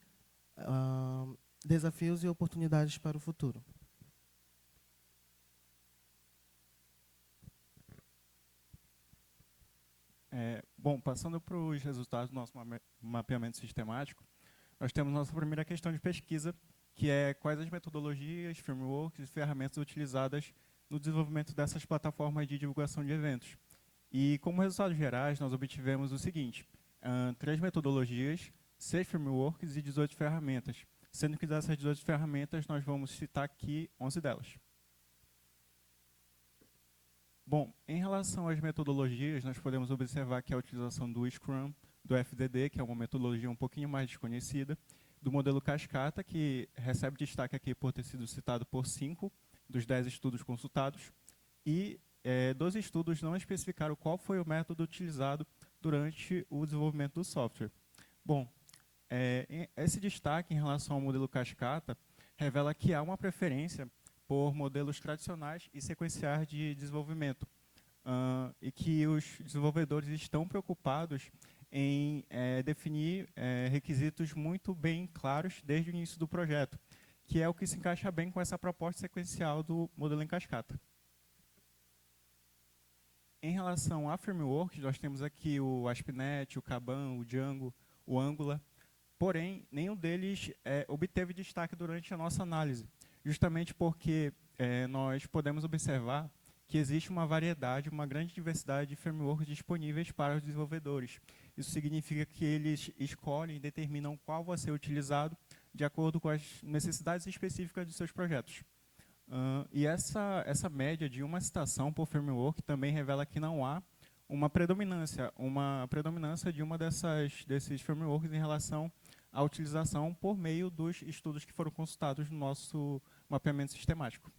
desafios e oportunidades para o futuro. Bom, passando para os resultados do nosso mapeamento sistemático, nós temos nossa primeira questão de pesquisa, que é quais as metodologias, frameworks e ferramentas utilizadas no desenvolvimento dessas plataformas de divulgação de eventos. E, como resultados gerais, nós obtivemos o seguinte: 3 metodologias, 6 frameworks e 18 ferramentas, sendo que dessas 18 ferramentas nós vamos citar aqui 11 delas. Bom, em relação às metodologias, nós podemos observar que a utilização do Scrum, do FDD, que é uma metodologia um pouquinho mais desconhecida, do modelo Cascata, que recebe destaque aqui por ter sido citado por 5 dos 10 estudos consultados, e 12 estudos não especificaram qual foi o método utilizado durante o desenvolvimento do software. Bom, esse destaque em relação ao modelo Cascata revela que há uma preferência por modelos tradicionais e sequenciais de desenvolvimento, e que os desenvolvedores estão preocupados em definir requisitos muito bem claros desde o início do projeto, que é o que se encaixa bem com essa proposta sequencial do modelo em cascata. Em relação a frameworks, nós temos aqui o ASP.NET, o Kaban, o Django, o Angular, porém, nenhum deles obteve destaque durante a nossa análise, justamente porque nós podemos observar que existe uma variedade, uma grande diversidade de frameworks disponíveis para os desenvolvedores. Isso significa que eles escolhem e determinam qual vai ser utilizado de acordo com as necessidades específicas de seus projetos. E essa média de uma citação por framework também revela que não há uma predominância de uma desses frameworks em relação à utilização por meio dos estudos que foram consultados no nosso mapeamento sistemático.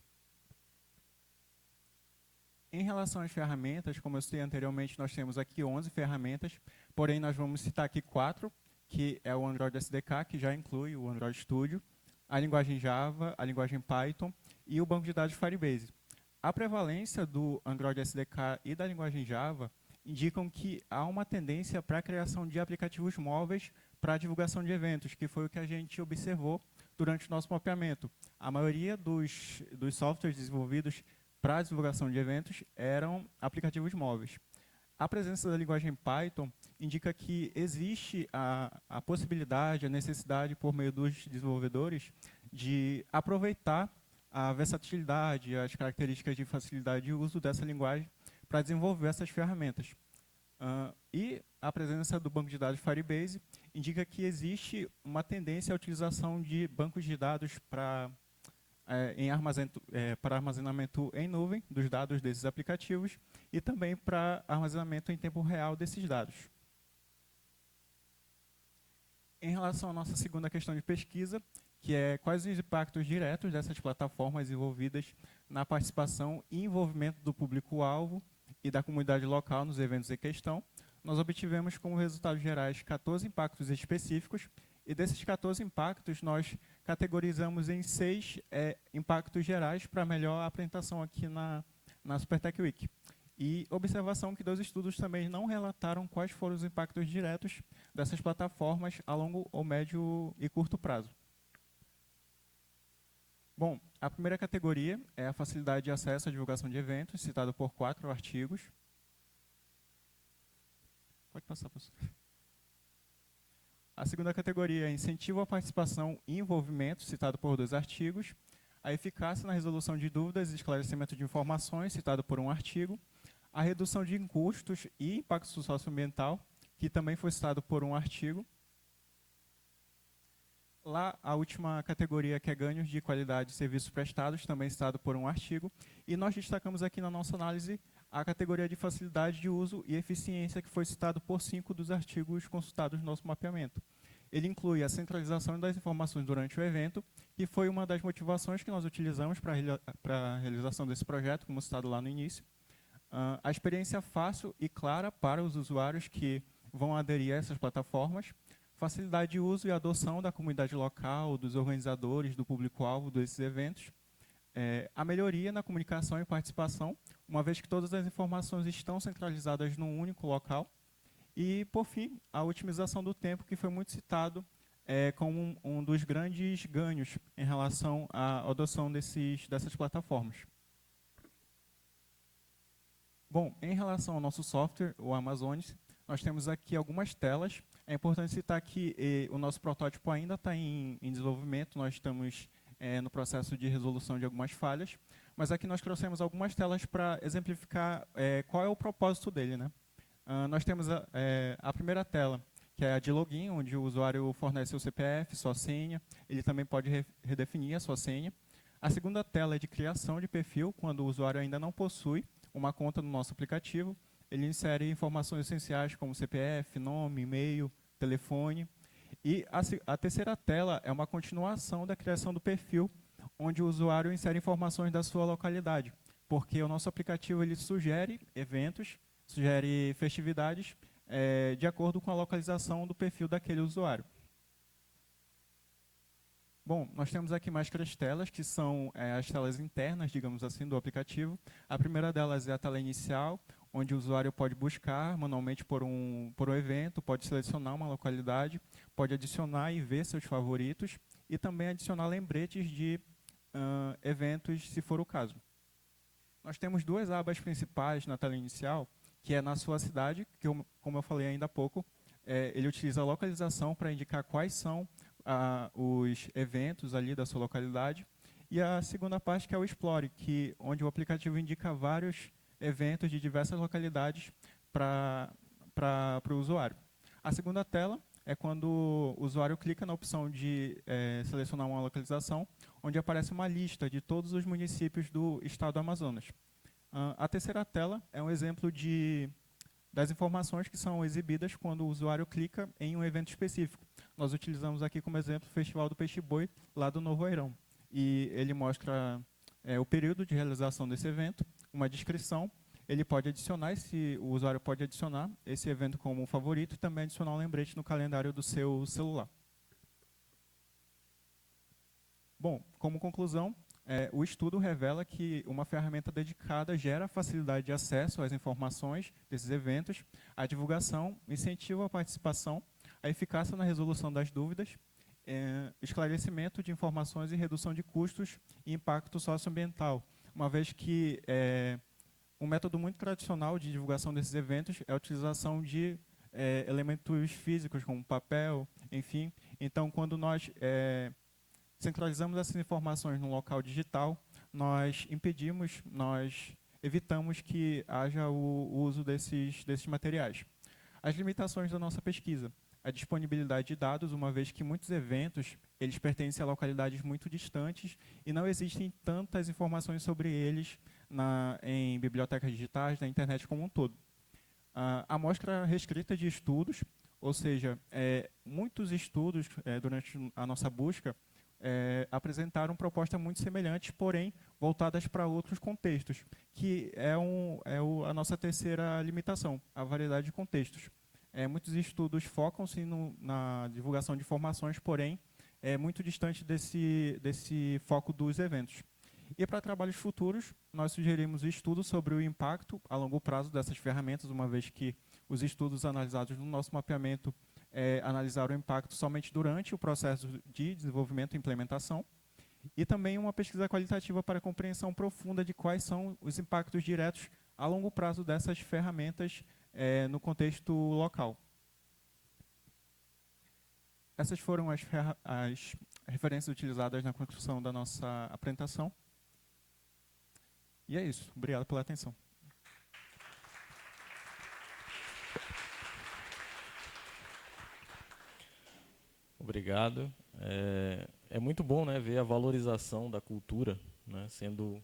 Em relação às ferramentas, como eu citei anteriormente, nós temos aqui 11 ferramentas, porém nós vamos citar aqui 4, que é o Android SDK, que já inclui o Android Studio, a linguagem Java, a linguagem Python e o banco de dados Firebase. A prevalência do Android SDK e da linguagem Java indicam que há uma tendência para a criação de aplicativos móveis para a divulgação de eventos, que foi o que a gente observou durante o nosso mapeamento. A maioria dos softwares desenvolvidos para a divulgação de eventos eram aplicativos móveis. A presença da linguagem Python indica que existe a possibilidade, a necessidade, por meio dos desenvolvedores, de aproveitar a versatilidade, as características de facilidade de uso dessa linguagem para desenvolver essas ferramentas. E a presença do banco de dados Firebase indica que existe uma tendência à utilização de bancos de dados para armazenamento em nuvem dos dados desses aplicativos e também para armazenamento em tempo real desses dados. Em relação à nossa segunda questão de pesquisa, que é quais os impactos diretos dessas plataformas envolvidas na participação e envolvimento do público-alvo e da comunidade local nos eventos em questão, nós obtivemos como resultados gerais 14 impactos específicos, e desses 14 impactos nós categorizamos em 6 impactos gerais para melhor apresentação aqui na Supertech Week. E observação que 2 estudos também não relataram quais foram os impactos diretos dessas plataformas a longo ou médio e curto prazo. Bom, a primeira categoria é a facilidade de acesso à divulgação de eventos, citado por 4 artigos. Pode passar, professor. A segunda categoria é incentivo à participação e envolvimento, citado por 2 artigos. A eficácia na resolução de dúvidas e esclarecimento de informações, citado por 1 artigo. A redução de custos e impacto socioambiental, que também foi citado por 1 artigo. Lá, a última categoria, que é ganhos de qualidade de serviços prestados, também citado por 1 artigo. E nós destacamos aqui na nossa análise a categoria de facilidade de uso e eficiência, que foi citado por 5 dos artigos consultados no nosso mapeamento. Ele inclui a centralização das informações durante o evento, que foi uma das motivações que nós utilizamos para a realização desse projeto, como citado lá no início. A experiência fácil e clara para os usuários que vão aderir a essas plataformas, facilidade de uso e adoção da comunidade local, dos organizadores, do público-alvo desses eventos, a melhoria na comunicação e participação, uma vez que todas as informações estão centralizadas num único local, e, por fim, a otimização do tempo, que foi muito citado como um dos grandes ganhos em relação à adoção dessas plataformas. Bom, em relação ao nosso software, o Amazonas, nós temos aqui algumas telas. É importante citar que o nosso protótipo ainda está em desenvolvimento, nós estamos no processo de resolução de algumas falhas, mas aqui nós trouxemos algumas telas para exemplificar qual é o propósito dele, né? Nós temos a primeira tela, que é a de login, onde o usuário fornece seu CPF, sua senha, ele também pode redefinir a sua senha. A segunda tela é de criação de perfil, quando o usuário ainda não possui uma conta no nosso aplicativo. Ele insere informações essenciais como CPF, nome, e-mail, telefone. E a terceira tela é uma continuação da criação do perfil, onde o usuário insere informações da sua localidade, porque o nosso aplicativo ele sugere eventos, sugere festividades de acordo com a localização do perfil daquele usuário. Bom, nós temos aqui mais 3 telas, que são as telas internas, digamos assim, do aplicativo. A primeira delas é a tela inicial, onde o usuário pode buscar manualmente por um evento, pode selecionar uma localidade, pode adicionar e ver seus favoritos, e também adicionar lembretes de eventos, se for o caso. Nós temos 2 abas principais na tela inicial, que é na sua cidade, que, como eu falei ainda há pouco, ele utiliza a localização para indicar quais são os eventos ali da sua localidade. E a segunda parte, que é o Explore, onde o aplicativo indica vários eventos de diversas localidades para o usuário. A segunda tela é quando o usuário clica na opção de selecionar uma localização, onde aparece uma lista de todos os municípios do estado do Amazonas. A terceira tela é um exemplo das informações que são exibidas quando o usuário clica em um evento específico. Nós utilizamos aqui como exemplo o Festival do Peixe-Boi, lá do Novo Airão. E ele mostra o período de realização desse evento, uma descrição. Ele pode adicionar, o usuário pode adicionar esse evento como favorito e também adicionar um lembrete no calendário do seu celular. Bom, como conclusão, o estudo revela que uma ferramenta dedicada gera facilidade de acesso às informações desses eventos, a divulgação, incentivo à participação, a eficácia na resolução das dúvidas, esclarecimento de informações e redução de custos e impacto socioambiental, uma vez que um método muito tradicional de divulgação desses eventos é a utilização de elementos físicos, como papel, enfim. Então, quando nós centralizamos essas informações no local digital, nós evitamos que haja o uso desses materiais. As limitações da nossa pesquisa. A disponibilidade de dados, uma vez que muitos eventos eles pertencem a localidades muito distantes e não existem tantas informações sobre eles em bibliotecas digitais, na internet como um todo. A amostra restrita de estudos, Ou seja, muitos estudos, durante a nossa busca, apresentaram propostas muito semelhantes, porém voltadas para outros contextos, que a nossa terceira limitação, a variedade de contextos. Muitos estudos focam-se na divulgação de informações, porém é muito distante desse foco dos eventos. E para trabalhos futuros, nós sugerimos estudos sobre o impacto a longo prazo dessas ferramentas, uma vez que os estudos analisados no nosso mapeamento analisaram o impacto somente durante o processo de desenvolvimento e implementação, e também uma pesquisa qualitativa para a compreensão profunda de quais são os impactos diretos a longo prazo dessas ferramentas no contexto local. Essas foram as referências utilizadas na construção da nossa apresentação. E é isso. Obrigado pela atenção. Obrigado. É muito bom, né, ver a valorização da cultura, né, sendo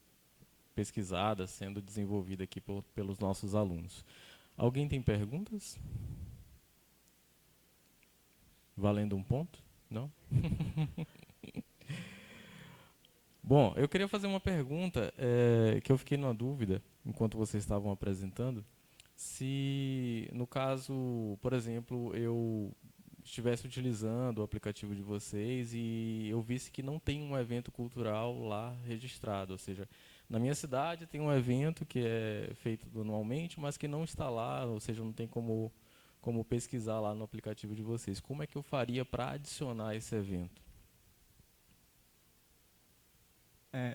pesquisada, sendo desenvolvida aqui pelos nossos alunos. Alguém tem perguntas? Valendo um ponto? Não? Bom, eu queria fazer uma pergunta que eu fiquei na dúvida, enquanto vocês estavam apresentando, se, no caso, por exemplo, eu estivesse utilizando o aplicativo de vocês e eu visse que não tem um evento cultural lá registrado, ou seja, na minha cidade tem um evento que é feito anualmente, mas que não está lá, ou seja, não tem como pesquisar lá no aplicativo de vocês. Como é que eu faria para adicionar esse evento?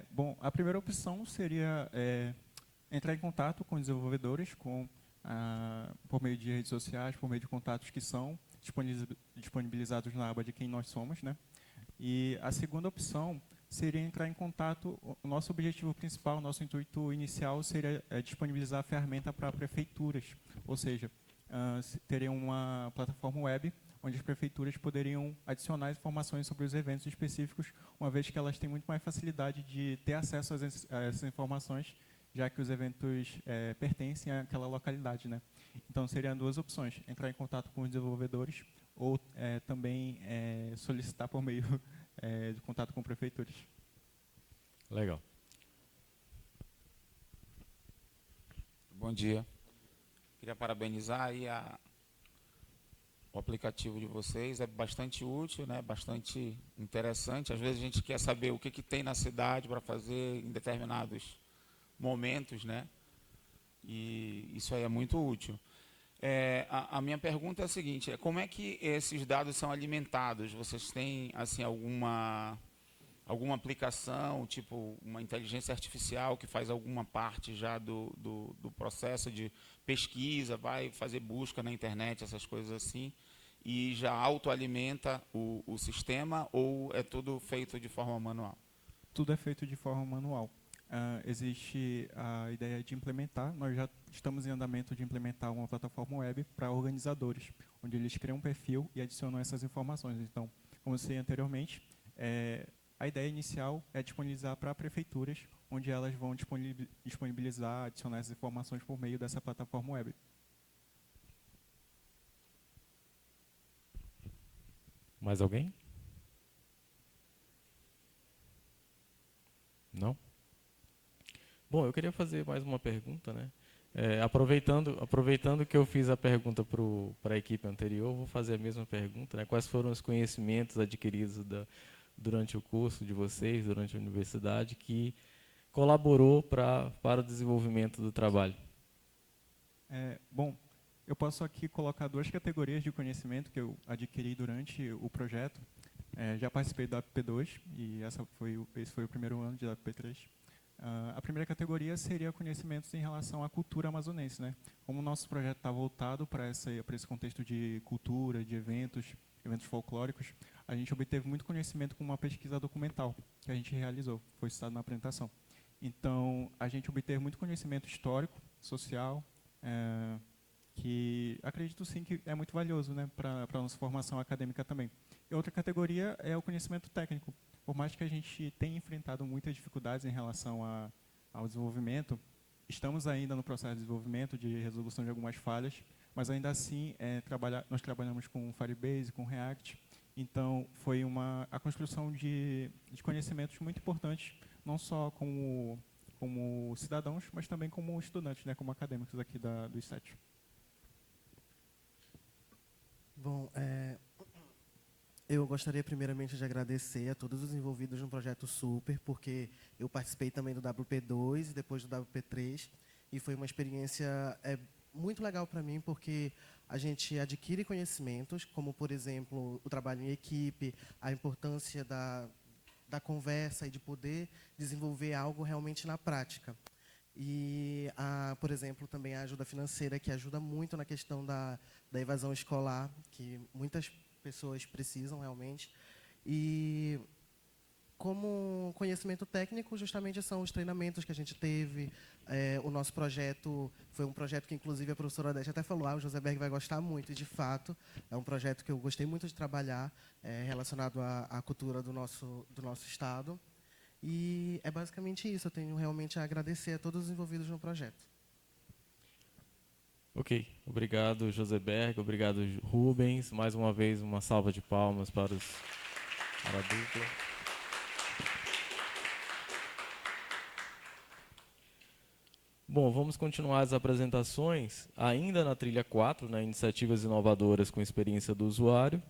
Bom, a primeira opção seria entrar em contato com os desenvolvedores, por meio de redes sociais, por meio de contatos que são disponibilizados na aba de quem nós somos, né? E a segunda opção seria entrar em contato. O nosso objetivo principal, o nosso intuito inicial seria disponibilizar a ferramenta para prefeituras, ou seja, teria uma plataforma web onde as prefeituras poderiam adicionar informações sobre os eventos específicos, uma vez que elas têm muito mais facilidade de ter acesso a essas informações, já que os eventos pertencem àquela localidade, né? Então, seriam duas opções: entrar em contato com os desenvolvedores ou também solicitar por meio de contato com prefeituras. Legal. Bom dia. Queria parabenizar aí o aplicativo de vocês, é bastante útil, né? Bastante interessante. Às vezes a gente quer saber o que tem na cidade para fazer em determinados momentos, né? E isso aí é muito útil. A minha pergunta é a seguinte: como é que esses dados são alimentados? Vocês têm assim alguma aplicação, tipo uma inteligência artificial que faz alguma parte já do processo de pesquisa, vai fazer busca na internet, essas coisas assim, e já autoalimenta o sistema, ou é tudo feito de forma manual? Tudo é feito de forma manual. Existe a ideia de implementar, nós já estamos em andamento de implementar uma plataforma web para organizadores, onde eles criam um perfil e adicionam essas informações. Então, como eu disse anteriormente, a ideia inicial é disponibilizar para prefeituras, onde elas vão disponibilizar, adicionar essas informações por meio dessa plataforma web. Mais alguém? Não? Bom, eu queria fazer mais uma pergunta, né? Aproveitando que eu fiz a pergunta para a equipe anterior, vou fazer a mesma pergunta, né? Quais foram os conhecimentos adquiridos durante o curso de vocês, durante a universidade, que colaborou para o desenvolvimento do trabalho? Bom, eu posso aqui colocar duas categorias de conhecimento que eu adquiri durante o projeto. Já participei da AP2 e esse foi o primeiro ano de AP3. A primeira categoria seria conhecimentos em relação à cultura amazonense, né? Como o nosso projeto está voltado para esse contexto de cultura, de eventos folclóricos, a gente obteve muito conhecimento com uma pesquisa documental que a gente realizou, foi citado na apresentação. Então, a gente obteve muito conhecimento histórico, social, que acredito sim que é muito valioso, né, para a nossa formação acadêmica também. E outra categoria é o conhecimento técnico. Por mais que a gente tenha enfrentado muitas dificuldades em relação ao desenvolvimento, estamos ainda no processo de desenvolvimento, de resolução de algumas falhas, mas ainda assim nós trabalhamos com Firebase, com React, então foi a construção de conhecimentos muito importantes, não só como cidadãos, mas também como estudantes, né, como acadêmicos aqui do I7. Bom, eu gostaria primeiramente de agradecer a todos os envolvidos no projeto Super, porque eu participei também do WP2 e depois do WP3, e foi uma experiência muito legal para mim, porque a gente adquire conhecimentos, como, por exemplo, o trabalho em equipe, a importância da conversa e de poder desenvolver algo realmente na prática. E, por exemplo, também a ajuda financeira, que ajuda muito na questão da evasão escolar, que muitas pessoas precisam realmente. E, como conhecimento técnico, justamente são os treinamentos que a gente teve. O nosso projeto foi um projeto que, inclusive, a professora Odete até falou, o José Berg vai gostar muito, e, de fato, é um projeto que eu gostei muito de trabalhar, relacionado à cultura do nosso estado. E é basicamente isso. Eu tenho realmente a agradecer a todos os envolvidos no projeto. Ok, obrigado, José Berg, obrigado, Rubens. Mais uma vez, uma salva de palmas para a dupla. Bom, vamos continuar as apresentações, ainda na trilha 4, né, iniciativas inovadoras com experiência do usuário.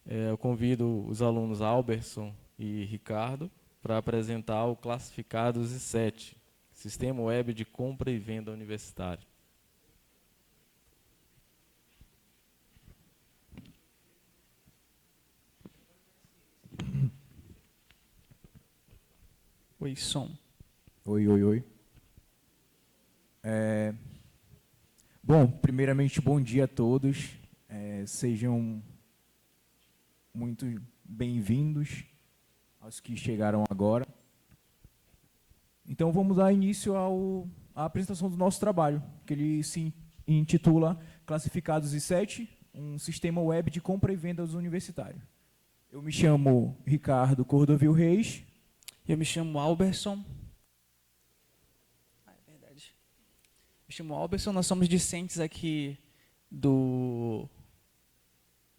Eu convido os alunos Alberson e Ricardo para apresentar o Classificados I7, Sistema Web de Compra e Venda Universitário. Oi, som. Oi. Bom, primeiramente, bom dia a todos. Sejam muito bem-vindos aos que chegaram agora. Então, vamos dar início à apresentação do nosso trabalho, que ele se intitula Classificados I7, um sistema web de compra e venda universitário. Eu me chamo Ricardo Cordovil Reis. Eu me chamo Alberson. É verdade. Me chamo Alberson, nós somos discentes aqui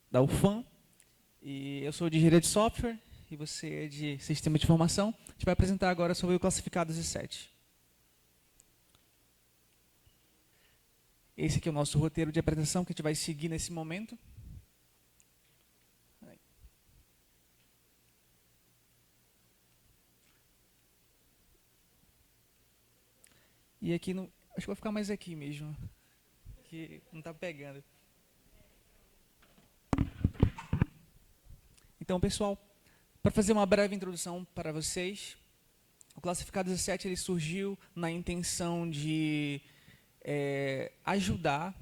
da UFAM, e eu sou de engenharia de software, e você é de sistema de informação. A gente vai apresentar agora sobre o Classificados I7. Esse aqui é o nosso roteiro de apresentação que a gente vai seguir nesse momento. E aqui, acho que vai ficar mais aqui mesmo, que não está pegando. Então, pessoal, para fazer uma breve introdução para vocês, o Classificados I7 ele surgiu na intenção de ajudar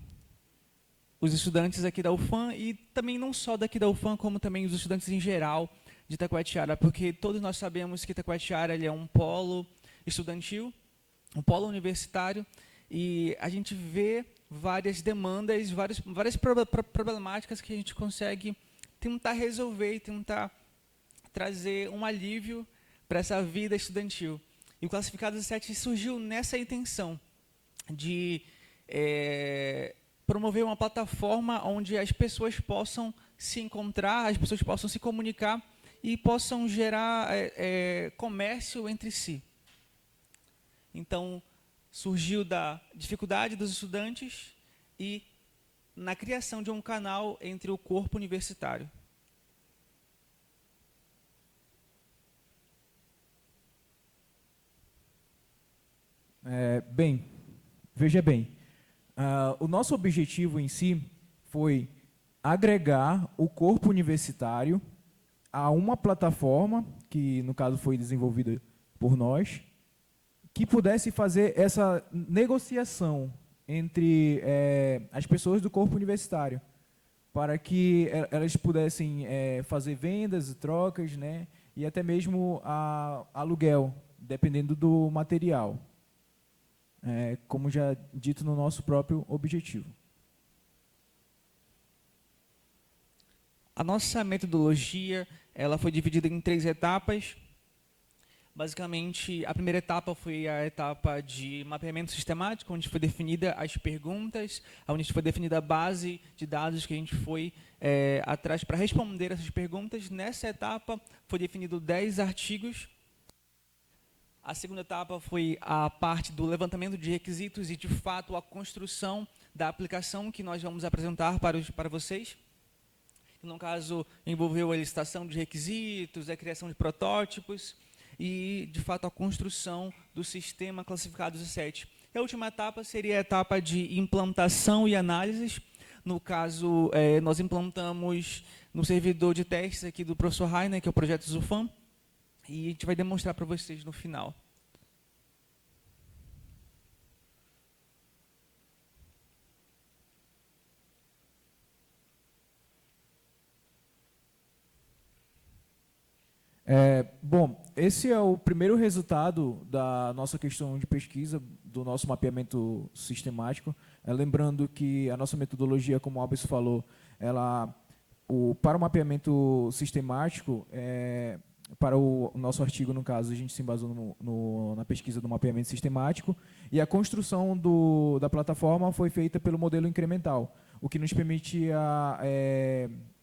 os estudantes aqui da UFAM, e também não só daqui da UFAM, como também os estudantes em geral de Itacoatiara, porque todos nós sabemos que Itacoatiara ele é um polo estudantil, um polo universitário, e a gente vê várias demandas, várias problemáticas que a gente consegue tentar resolver e tentar trazer um alívio para essa vida estudantil. E o Classificados I7 surgiu nessa intenção de promover uma plataforma onde as pessoas possam se encontrar, as pessoas possam se comunicar e possam gerar comércio entre si. Então, surgiu da dificuldade dos estudantes e na criação de um canal entre o corpo universitário. Bem, veja bem, o nosso objetivo em si foi agregar o corpo universitário a uma plataforma, que no caso foi desenvolvida por nós, que pudesse fazer essa negociação entre as pessoas do corpo universitário, para que elas pudessem fazer vendas, trocas, né, e até mesmo aluguel, dependendo do material, como já dito no nosso próprio objetivo. A nossa metodologia ela foi dividida em 3 etapas. Basicamente, a primeira etapa foi a etapa de mapeamento sistemático, onde foi definida as perguntas, onde foi definida a base de dados que a gente foi atrás para responder essas perguntas. Nessa etapa, foi definido 10 artigos. A segunda etapa foi a parte do levantamento de requisitos e, de fato, a construção da aplicação que nós vamos apresentar para vocês. No caso, envolveu a licitação de requisitos, a criação de protótipos e, de fato, a construção do sistema classificado C7. E a última etapa seria a etapa de implantação e análises. No caso, nós implantamos no servidor de testes aqui do professor Rainer, que é o projeto Zufan, e a gente vai demonstrar para vocês no final. Bom, esse é o primeiro resultado da nossa questão de pesquisa, do nosso mapeamento sistemático. Lembrando que a nossa metodologia, como o Albers falou, para o mapeamento sistemático, para o nosso artigo, no caso, a gente se embasou na pesquisa do mapeamento sistemático, e a construção da plataforma foi feita pelo modelo incremental, o que nos permitia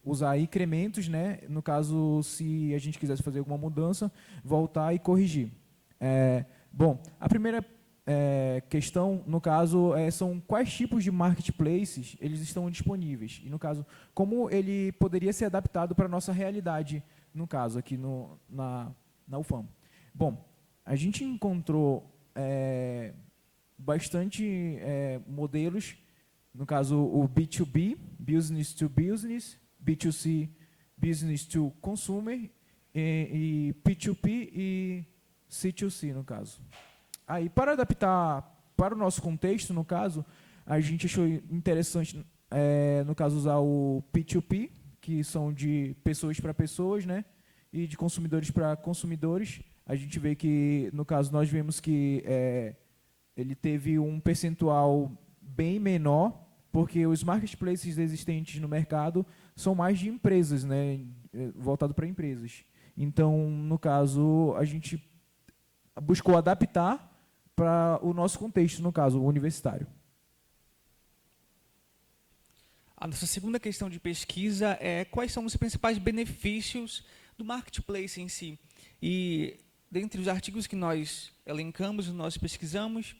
usar incrementos, né? No caso, se a gente quisesse fazer alguma mudança, voltar e corrigir. Bom, a primeira questão, no caso, são quais tipos de marketplaces eles estão disponíveis. E, no caso, como ele poderia ser adaptado para a nossa realidade, no caso, aqui na UFAM. Bom, a gente encontrou bastante modelos, no caso, o B2B, Business to Business, B2C, Business to Consumer, e P2P e C2C, no caso. Aí, para adaptar para o nosso contexto, no caso, a gente achou interessante, no caso, usar o P2P, que são de pessoas para pessoas, né, e de consumidores para consumidores. A gente vê que, no caso, nós vemos que ele teve um percentual bem menor, porque os marketplaces existentes no mercado são mais de empresas, né, voltado para empresas. Então, no caso, a gente buscou adaptar para o nosso contexto, no caso, universitário. A nossa segunda questão de pesquisa é quais são os principais benefícios do marketplace em si. E, dentre os artigos que nós elencamos, nós pesquisamos,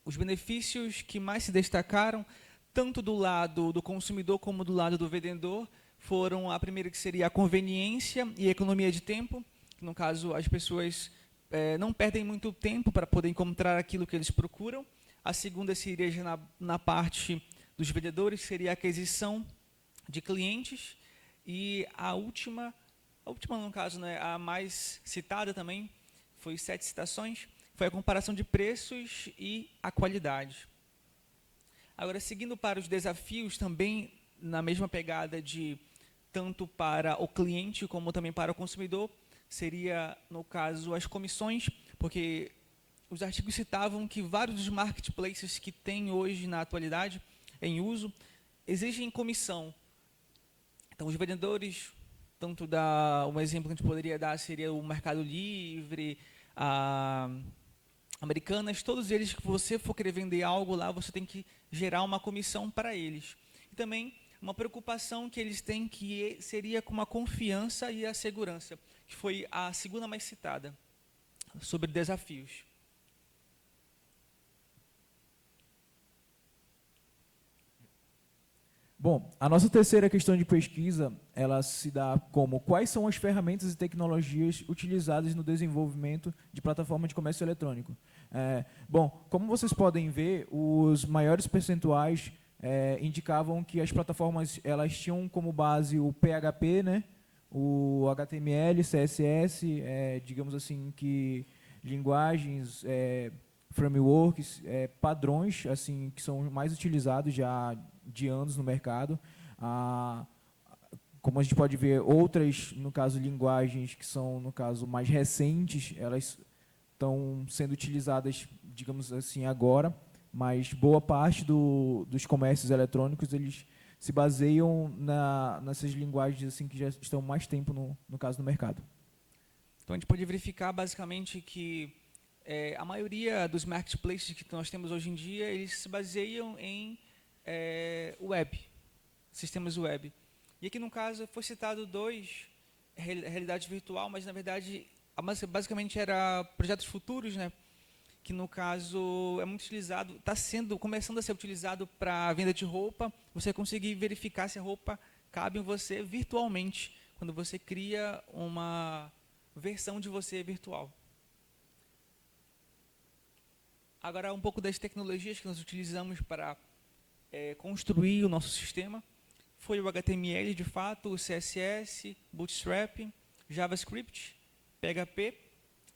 os benefícios que mais se destacaram, tanto do lado do consumidor como do lado do vendedor, foram a primeira, que seria a conveniência e a economia de tempo. No caso, as pessoas não perdem muito tempo para poder encontrar aquilo que eles procuram. A segunda seria já na parte dos vendedores, seria a aquisição de clientes. E a última no caso, né, a mais citada também, foi 7 citações, foi a comparação de preços e a qualidade. Agora, seguindo para os desafios, também na mesma pegada de tanto para o cliente como também para o consumidor, seria, no caso, as comissões, porque os artigos citavam que vários dos marketplaces que tem hoje na atualidade em uso exigem comissão. Então, os vendedores, tanto um exemplo que a gente poderia dar seria o Mercado Livre, a Americanas, todos eles que você for querer vender algo lá, você tem que gerar uma comissão para eles. E também uma preocupação que eles têm, que seria com a confiança e a segurança, que foi a segunda mais citada, sobre desafios. Bom, a nossa terceira questão de pesquisa, ela se dá como quais são as ferramentas e tecnologias utilizadas no desenvolvimento de plataforma de comércio eletrônico. Bom, como vocês podem ver, os maiores percentuais indicavam que as plataformas elas tinham como base o PHP, né, o HTML, CSS, digamos assim, que linguagens, frameworks, padrões, assim, que são mais utilizados já de anos no mercado. Como a gente pode ver, outras, no caso, linguagens que são, no caso, mais recentes, elas estão sendo utilizadas, digamos assim, agora, mas boa parte dos comércios eletrônicos, eles se baseiam nessas linguagens assim que já estão mais tempo, no caso, no mercado. Então, a gente pode verificar, basicamente, que a maioria dos marketplaces que nós temos hoje em dia, eles se baseiam em web, sistemas web. E aqui, no caso, foi citado 2, realidade virtual, mas, na verdade, basicamente era projetos futuros, né? Que, no caso, é muito utilizado, está começando a ser utilizado para a venda de roupa, você conseguir verificar se a roupa cabe em você virtualmente, quando você cria uma versão de você virtual. Agora, um pouco das tecnologias que nós utilizamos para construir o nosso sistema. Foi o HTML, de fato, o CSS, Bootstrap, JavaScript, PHP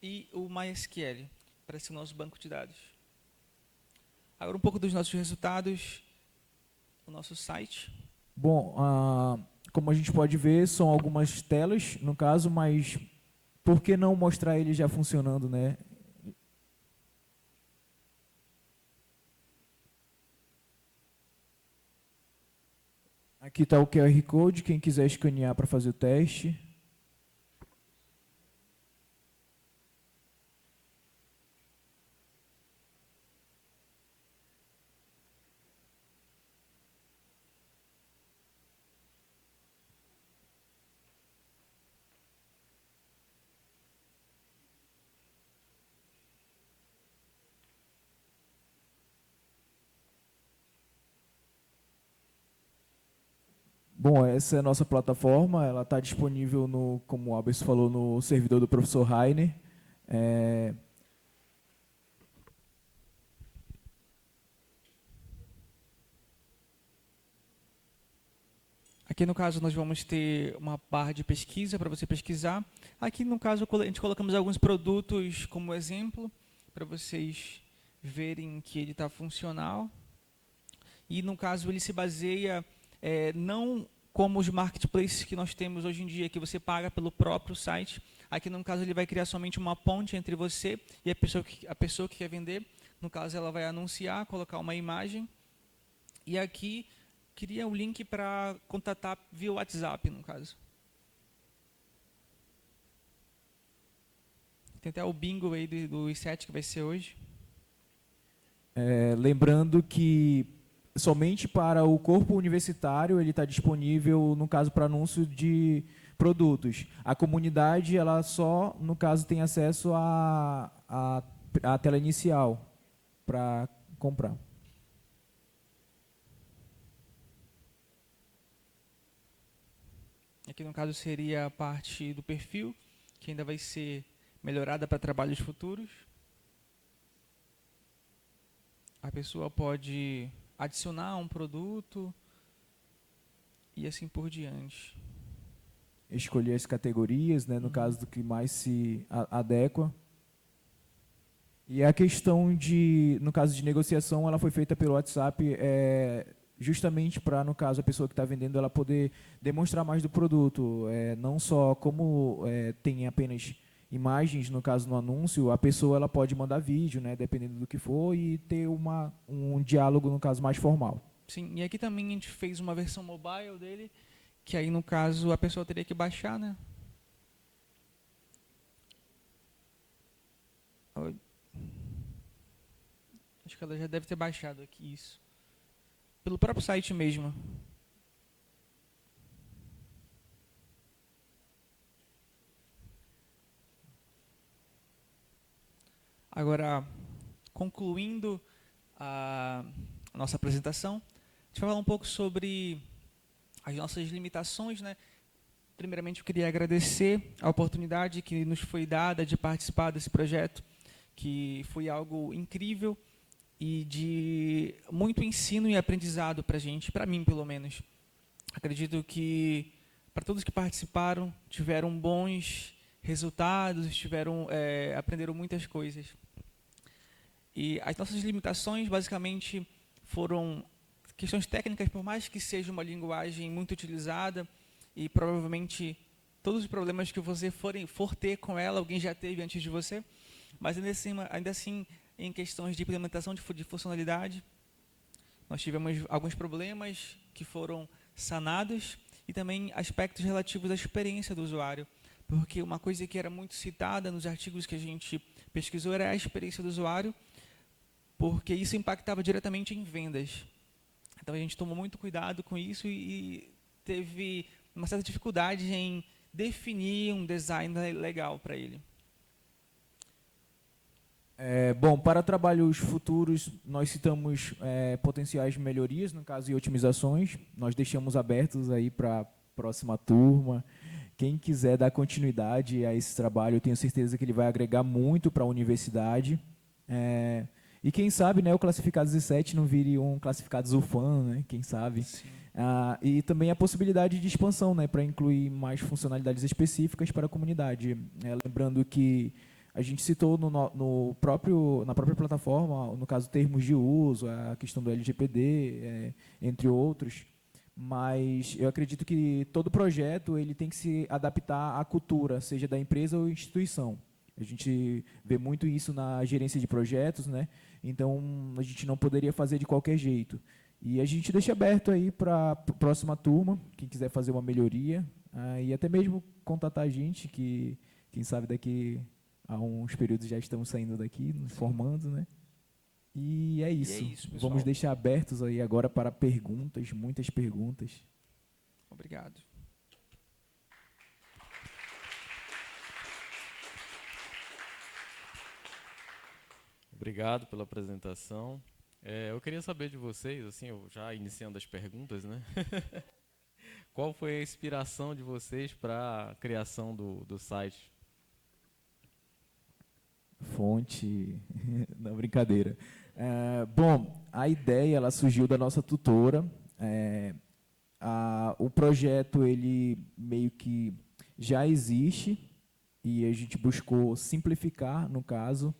e o MySQL, para ser o nosso banco de dados. Agora, um pouco dos nossos resultados, o nosso site. Bom, como a gente pode ver, são algumas telas, no caso, mas por que não mostrar ele já funcionando, né? Aqui está o QR Code, quem quiser escanear para fazer o teste. Bom, essa é a nossa plataforma, ela está disponível, como o Albert falou, no servidor do professor Rainer. Aqui, no caso, nós vamos ter uma barra de pesquisa para você pesquisar. Aqui, no caso, a gente colocamos alguns produtos como exemplo, para vocês verem que ele está funcional. E, no caso, ele se baseia não como os marketplaces que nós temos hoje em dia, que você paga pelo próprio site. Aqui, no caso, ele vai criar somente uma ponte entre você e a pessoa que quer vender. No caso, ela vai anunciar, colocar uma imagem. E aqui, cria um link para contatar via WhatsApp, no caso. Tem até o bingo aí do I7 que vai ser hoje. Lembrando que somente para o corpo universitário ele está disponível, no caso, para anúncio de produtos. A comunidade, ela só, no caso, tem acesso à tela inicial para comprar. Aqui, no caso, seria a parte do perfil, que ainda vai ser melhorada para trabalhos futuros. A pessoa pode adicionar um produto e assim por diante. Escolher as categorias, né, no caso do que mais se adequa. E a questão no caso de negociação, ela foi feita pelo WhatsApp, justamente para, no caso, a pessoa que está vendendo, ela poder demonstrar mais do produto. Não só como tem apenas imagens, no caso, no anúncio, a pessoa ela pode mandar vídeo, né, dependendo do que for, e ter um diálogo, no caso, mais formal. Sim, e aqui também a gente fez uma versão mobile dele, que aí, no caso, a pessoa teria que baixar, né? Acho que ela já deve ter baixado aqui isso. Pelo próprio site mesmo. Agora, concluindo a nossa apresentação, a gente vai falar um pouco sobre as nossas limitações, né? Primeiramente, eu queria agradecer a oportunidade que nos foi dada de participar desse projeto, que foi algo incrível e de muito ensino e aprendizado para a gente, para mim, pelo menos. Acredito que, para todos que participaram, tiveram bons resultados, aprenderam muitas coisas. E as nossas limitações, basicamente, foram questões técnicas, por mais que seja uma linguagem muito utilizada, e provavelmente todos os problemas que você for ter com ela, alguém já teve antes de você, mas ainda assim em questões de implementação de funcionalidade, nós tivemos alguns problemas que foram sanados, e também aspectos relativos à experiência do usuário, porque uma coisa que era muito citada nos artigos que a gente pesquisou era a experiência do usuário, porque isso impactava diretamente em vendas. Então a gente tomou muito cuidado com isso e teve uma certa dificuldade em definir um design legal para ele. Bom, para trabalhos futuros, nós citamos potenciais melhorias, no caso, e otimizações. Nós deixamos abertos aí para a próxima turma. Quem quiser dar continuidade a esse trabalho, eu tenho certeza que ele vai agregar muito para a universidade. E quem sabe, né, o Classificados I7 não vire um Classificados UFAM, né, quem sabe. E também a possibilidade de expansão, né, para incluir mais funcionalidades específicas para a comunidade. Lembrando que a gente citou na própria plataforma, no caso, termos de uso, a questão do LGPD, entre outros. Mas eu acredito que todo projeto ele tem que se adaptar à cultura, seja da empresa ou instituição. A gente vê muito isso na gerência de projetos, né? Então, a gente não poderia fazer de qualquer jeito. E a gente deixa aberto aí para a próxima turma, quem quiser fazer uma melhoria, e até mesmo contatar a gente, que quem sabe daqui a uns períodos já estamos saindo daqui, nos formando, né? E é isso. Vamos deixar abertos aí agora para perguntas, muitas perguntas. Obrigado. Obrigado pela apresentação. Eu queria saber de vocês, assim, eu já iniciando as perguntas, né? Qual foi a inspiração de vocês para a criação do site? Fonte, não, brincadeira. Bom, a ideia ela surgiu da nossa tutora. O projeto ele meio que já existe e a gente buscou simplificar, no caso.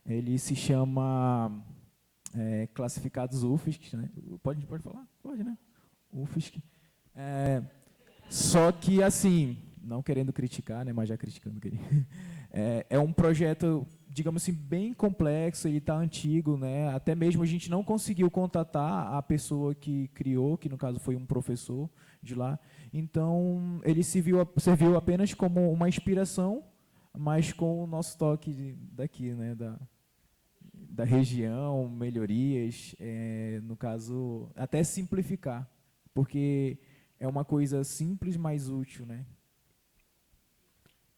Ele se chama Classificados UFSC, né? Pode falar? Pode, né? UFSC. Só que, assim, não querendo criticar, né, mas já criticando. É um projeto, digamos assim, bem complexo, ele está antigo, né? Até mesmo a gente não conseguiu contatar a pessoa que criou, que no caso foi um professor de lá. Então, ele serviu apenas como uma inspiração, mas com o nosso toque daqui, né, da região, melhorias, no caso, até simplificar, porque é uma coisa simples, mas útil, né?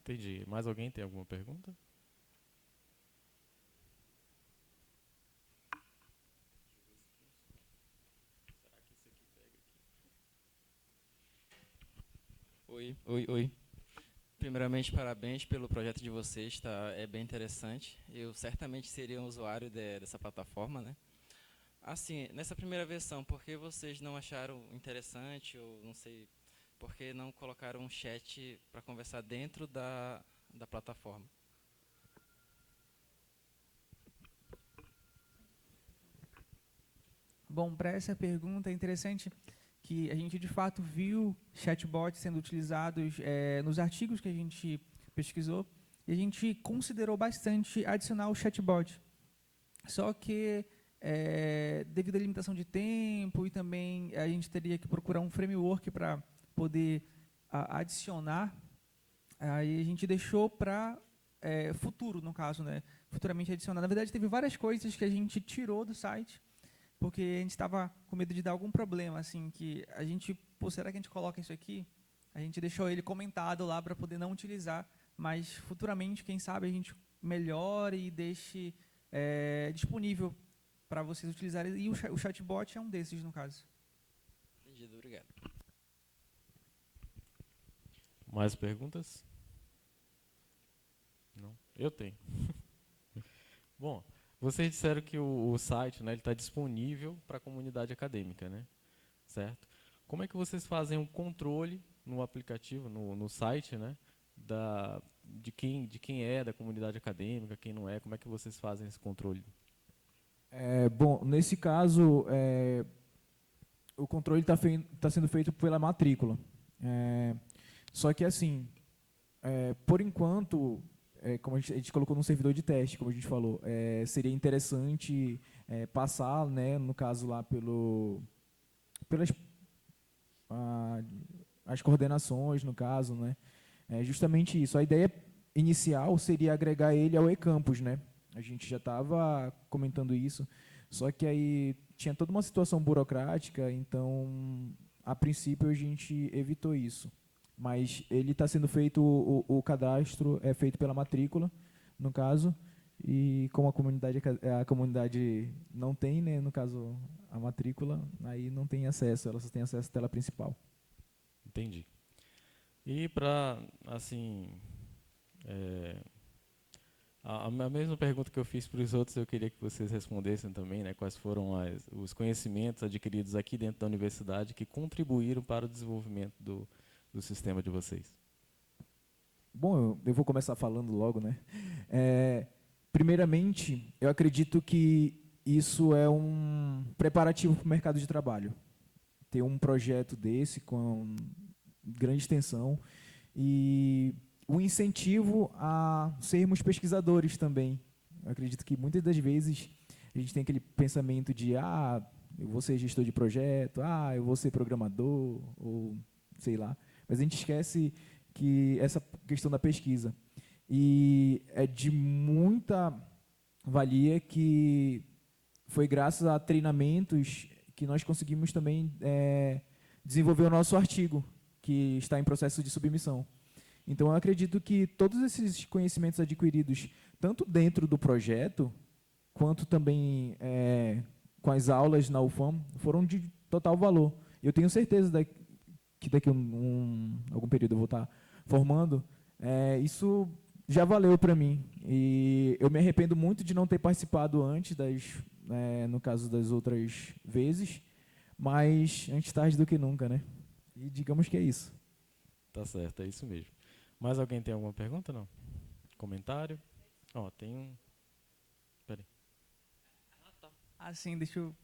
Entendi. Mais alguém tem alguma pergunta? Oi. Primeiramente, parabéns pelo projeto de vocês, tá? É bem interessante. Eu certamente seria um usuário dessa plataforma, né? Assim, nessa primeira versão, por que vocês não acharam interessante, ou não sei, por que não colocaram um chat para conversar dentro da plataforma? Bom, para essa pergunta é interessante que a gente, de fato, viu chatbots sendo utilizados nos artigos que a gente pesquisou, e a gente considerou bastante adicionar o chatbot. Só que, devido à limitação de tempo, e também a gente teria que procurar um framework para poder adicionar, aí a gente deixou para futuro, no caso, né? Futuramente adicionar. Na verdade, teve várias coisas que a gente tirou do site, porque a gente estava com medo de dar algum problema, assim, que a gente, pô, será que a gente coloca isso aqui? A gente deixou ele comentado lá para poder não utilizar, mas futuramente, quem sabe, a gente melhore e deixe disponível para vocês utilizarem. E o chatbot é um desses, no caso. Entendido, obrigado. Mais perguntas? Não? Eu tenho. Bom, vocês disseram que o site, né, está disponível para a comunidade acadêmica, né? Certo? Como é que vocês fazem o controle no aplicativo, no site, né, de quem é da comunidade acadêmica, quem não é? Como é que vocês fazem esse controle? Bom, nesse caso, o controle está sendo feito pela matrícula. Só que, assim, por enquanto, como a gente colocou num servidor de teste, como a gente falou, seria interessante passar, né, no caso lá, pelas as coordenações, no caso, né, É justamente isso. A ideia inicial seria agregar ele ao eCampus, né? A gente já estava comentando isso, só que aí tinha toda uma situação burocrática, então, a princípio, a gente evitou isso. Mas ele está sendo feito, o cadastro é feito pela matrícula, no caso, e como a comunidade não tem, né, no caso, a matrícula, aí não tem acesso, ela só tem acesso à tela principal. Entendi. E para, assim, a mesma pergunta que eu fiz para os outros, eu queria que vocês respondessem também, né, quais foram os conhecimentos adquiridos aqui dentro da universidade que contribuíram para o desenvolvimento do sistema de vocês. Bom, eu vou começar falando logo, né? Primeiramente, eu acredito que isso é um preparativo para o mercado de trabalho. Ter um projeto desse com grande extensão e o incentivo a sermos pesquisadores também. Eu acredito que muitas das vezes a gente tem aquele pensamento de eu vou ser gestor de projeto, eu vou ser programador, ou sei lá. Mas a gente esquece que essa questão da pesquisa. E é de muita valia que foi graças a treinamentos que nós conseguimos também desenvolver o nosso artigo, que está em processo de submissão. Então, eu acredito que todos esses conhecimentos adquiridos, tanto dentro do projeto, quanto também com as aulas na UFAM, foram de total valor. Eu tenho certeza que daqui a algum período eu vou estar formando, isso já valeu para mim. E eu me arrependo muito de não ter participado antes, no caso das outras vezes, mas antes tarde do que nunca, né? E digamos que é isso. Tá certo, é isso mesmo. Mais alguém tem alguma pergunta, não? Comentário? Tem um... Peraí. Sim, deixa eu...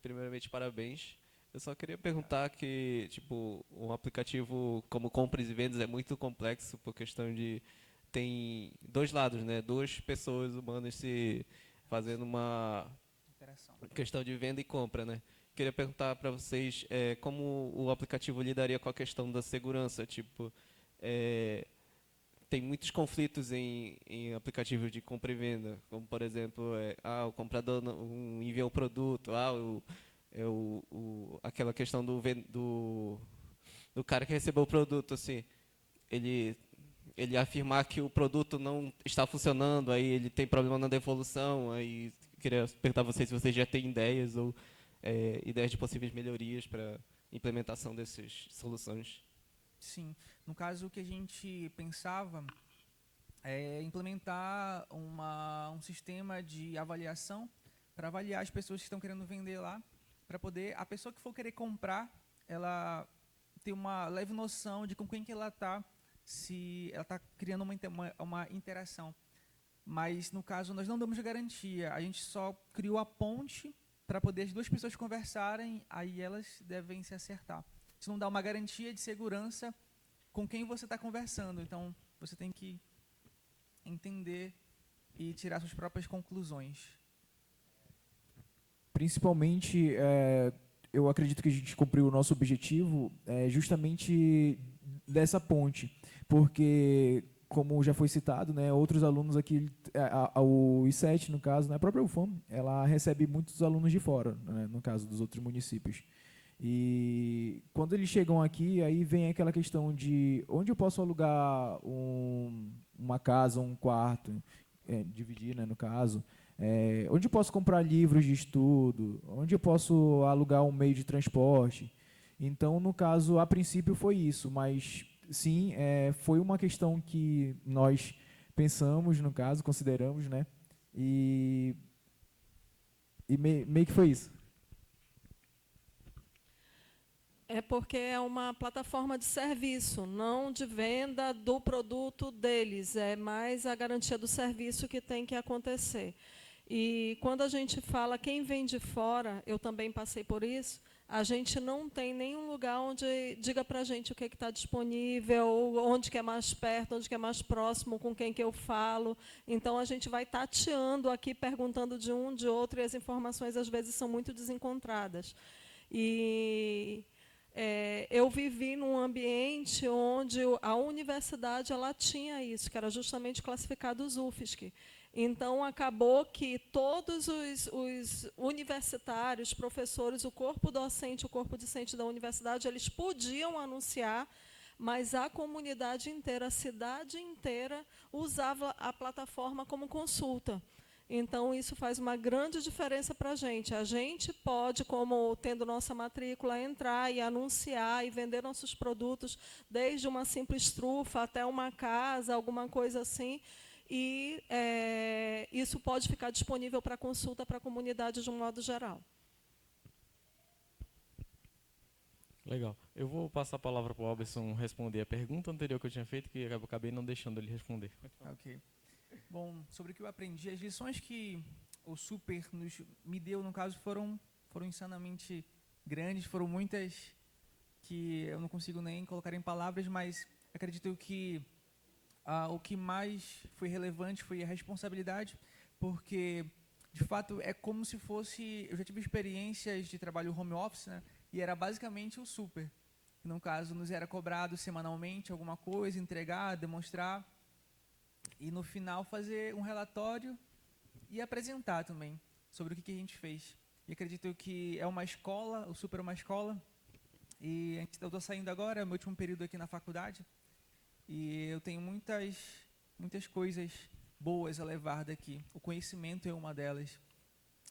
Primeiramente, parabéns. Eu só queria perguntar que, um aplicativo como compras e vendas é muito complexo por questão de... Tem dois lados, né? Duas pessoas humanas se fazendo uma questão de venda e compra, né? Queria perguntar para vocês como o aplicativo lidaria com a questão da segurança. Tem muitos conflitos em aplicativos de compra e venda, como, por exemplo, o comprador não enviou o produto, aquela questão do cara que recebeu o produto, assim, ele afirmar que o produto não está funcionando, aí ele tem problema na devolução, aí queria perguntar a vocês se vocês já têm ideias ou ideias de possíveis melhorias para implementação dessas soluções. Sim. No caso, o que a gente pensava é implementar um sistema de avaliação para avaliar as pessoas que estão querendo vender lá, para poder a pessoa que for querer comprar, ela ter uma leve noção de com quem que ela está, se ela está criando uma interação. Mas, no caso, nós não damos garantia. A gente só criou a ponte para poder as duas pessoas conversarem, aí elas devem se acertar. Isso não dá uma garantia de segurança com quem você está conversando. Então, você tem que entender e tirar suas próprias conclusões. Principalmente, eu acredito que a gente cumpriu o nosso objetivo justamente dessa ponte, porque, como já foi citado, né, outros alunos aqui, o I7, no caso, né, a própria UFAM, ela recebe muitos alunos de fora, né, no caso dos outros municípios. E quando eles chegam aqui, aí vem aquela questão de onde eu posso alugar uma casa, um quarto, dividir, né, no caso, onde eu posso comprar livros de estudo, onde eu posso alugar um meio de transporte. Então, no caso, a princípio foi isso, mas sim, foi uma questão que nós pensamos, no caso, consideramos, né, e meio que foi isso. É porque é uma plataforma de serviço, não de venda do produto deles. É mais a garantia do serviço que tem que acontecer. E quando a gente fala quem vem de fora, eu também passei por isso, a gente não tem nenhum lugar onde diga para a gente o que está disponível, onde que é mais perto, onde que é mais próximo, com quem que eu falo. Então, a gente vai tateando aqui, perguntando de um, de outro, e as informações, às vezes, são muito desencontradas. E eu vivi num ambiente onde a universidade ela tinha isso, que era justamente classificado os UFSC. Então, acabou que todos os universitários, professores, o corpo docente, o corpo discente da universidade, eles podiam anunciar, mas a comunidade inteira, a cidade inteira, usava a plataforma como consulta. Então, isso faz uma grande diferença para a gente. A gente pode, como tendo nossa matrícula, entrar e anunciar e vender nossos produtos, desde uma simples trufa até uma casa, alguma coisa assim, e isso pode ficar disponível para consulta para a comunidade de um modo geral. Legal. Eu vou passar a palavra para o Alberson responder a pergunta anterior que eu tinha feito, que eu acabei não deixando ele responder. Ok. Bom, sobre o que eu aprendi, as lições que o Super me deu, no caso, foram insanamente grandes, foram muitas que eu não consigo nem colocar em palavras, mas acredito que o que mais foi relevante foi a responsabilidade, porque, de fato, é como se fosse... Eu já tive experiências de trabalho home office, né, e era basicamente o Super. No caso, nos era cobrado semanalmente alguma coisa, entregar, demonstrar, e no final fazer um relatório e apresentar também sobre o que a gente fez. E acredito que é uma escola, o Super é uma escola, e eu estou saindo agora, é o meu último período aqui na faculdade, e eu tenho muitas coisas boas a levar daqui. O conhecimento é uma delas.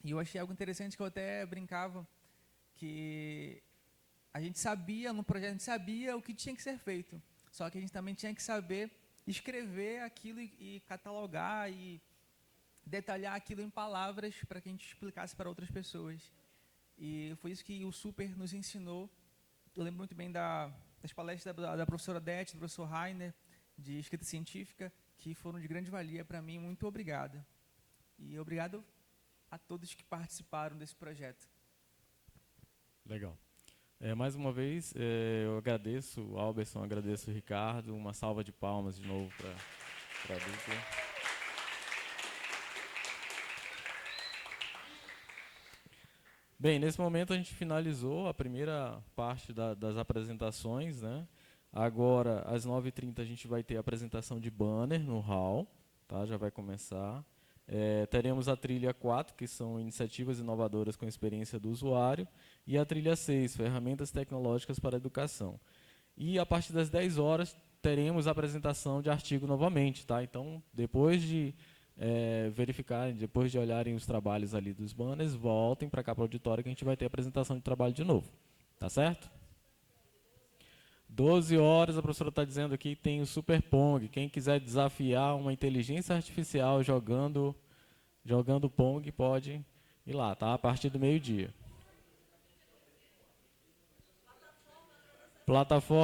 E eu achei algo interessante que eu até brincava, que a gente sabia, no projeto, a gente sabia o que tinha que ser feito. Só que a gente também tinha que saber escrever aquilo e catalogar e detalhar aquilo em palavras para que a gente explicasse para outras pessoas. E foi isso que o Super nos ensinou. Eu lembro muito bem das palestras da professora Dete, do professor Rainer, de escrita científica, que foram de grande valia para mim. Muito obrigado. E obrigado a todos que participaram desse projeto. Legal. Mais uma vez, eu agradeço o Alberson, agradeço o Ricardo. Uma salva de palmas de novo para a dupla. Bem, nesse momento a gente finalizou a primeira parte das apresentações, né? Agora, às 9h30, a gente vai ter a apresentação de banner no hall, tá? Já vai começar. Teremos a trilha 4, que são iniciativas inovadoras com experiência do usuário, e a trilha 6, ferramentas tecnológicas para a educação. E a partir das 10 horas teremos a apresentação de artigo novamente, tá? Então, depois de verificarem, depois de olharem os trabalhos ali dos banners, voltem para cá para o auditório que a gente vai ter a apresentação de trabalho de novo. Tá certo? 12 horas, a professora está dizendo aqui, tem o Super Pong. Quem quiser desafiar uma inteligência artificial jogando Pong, pode ir lá, tá? A partir do meio-dia. Plataforma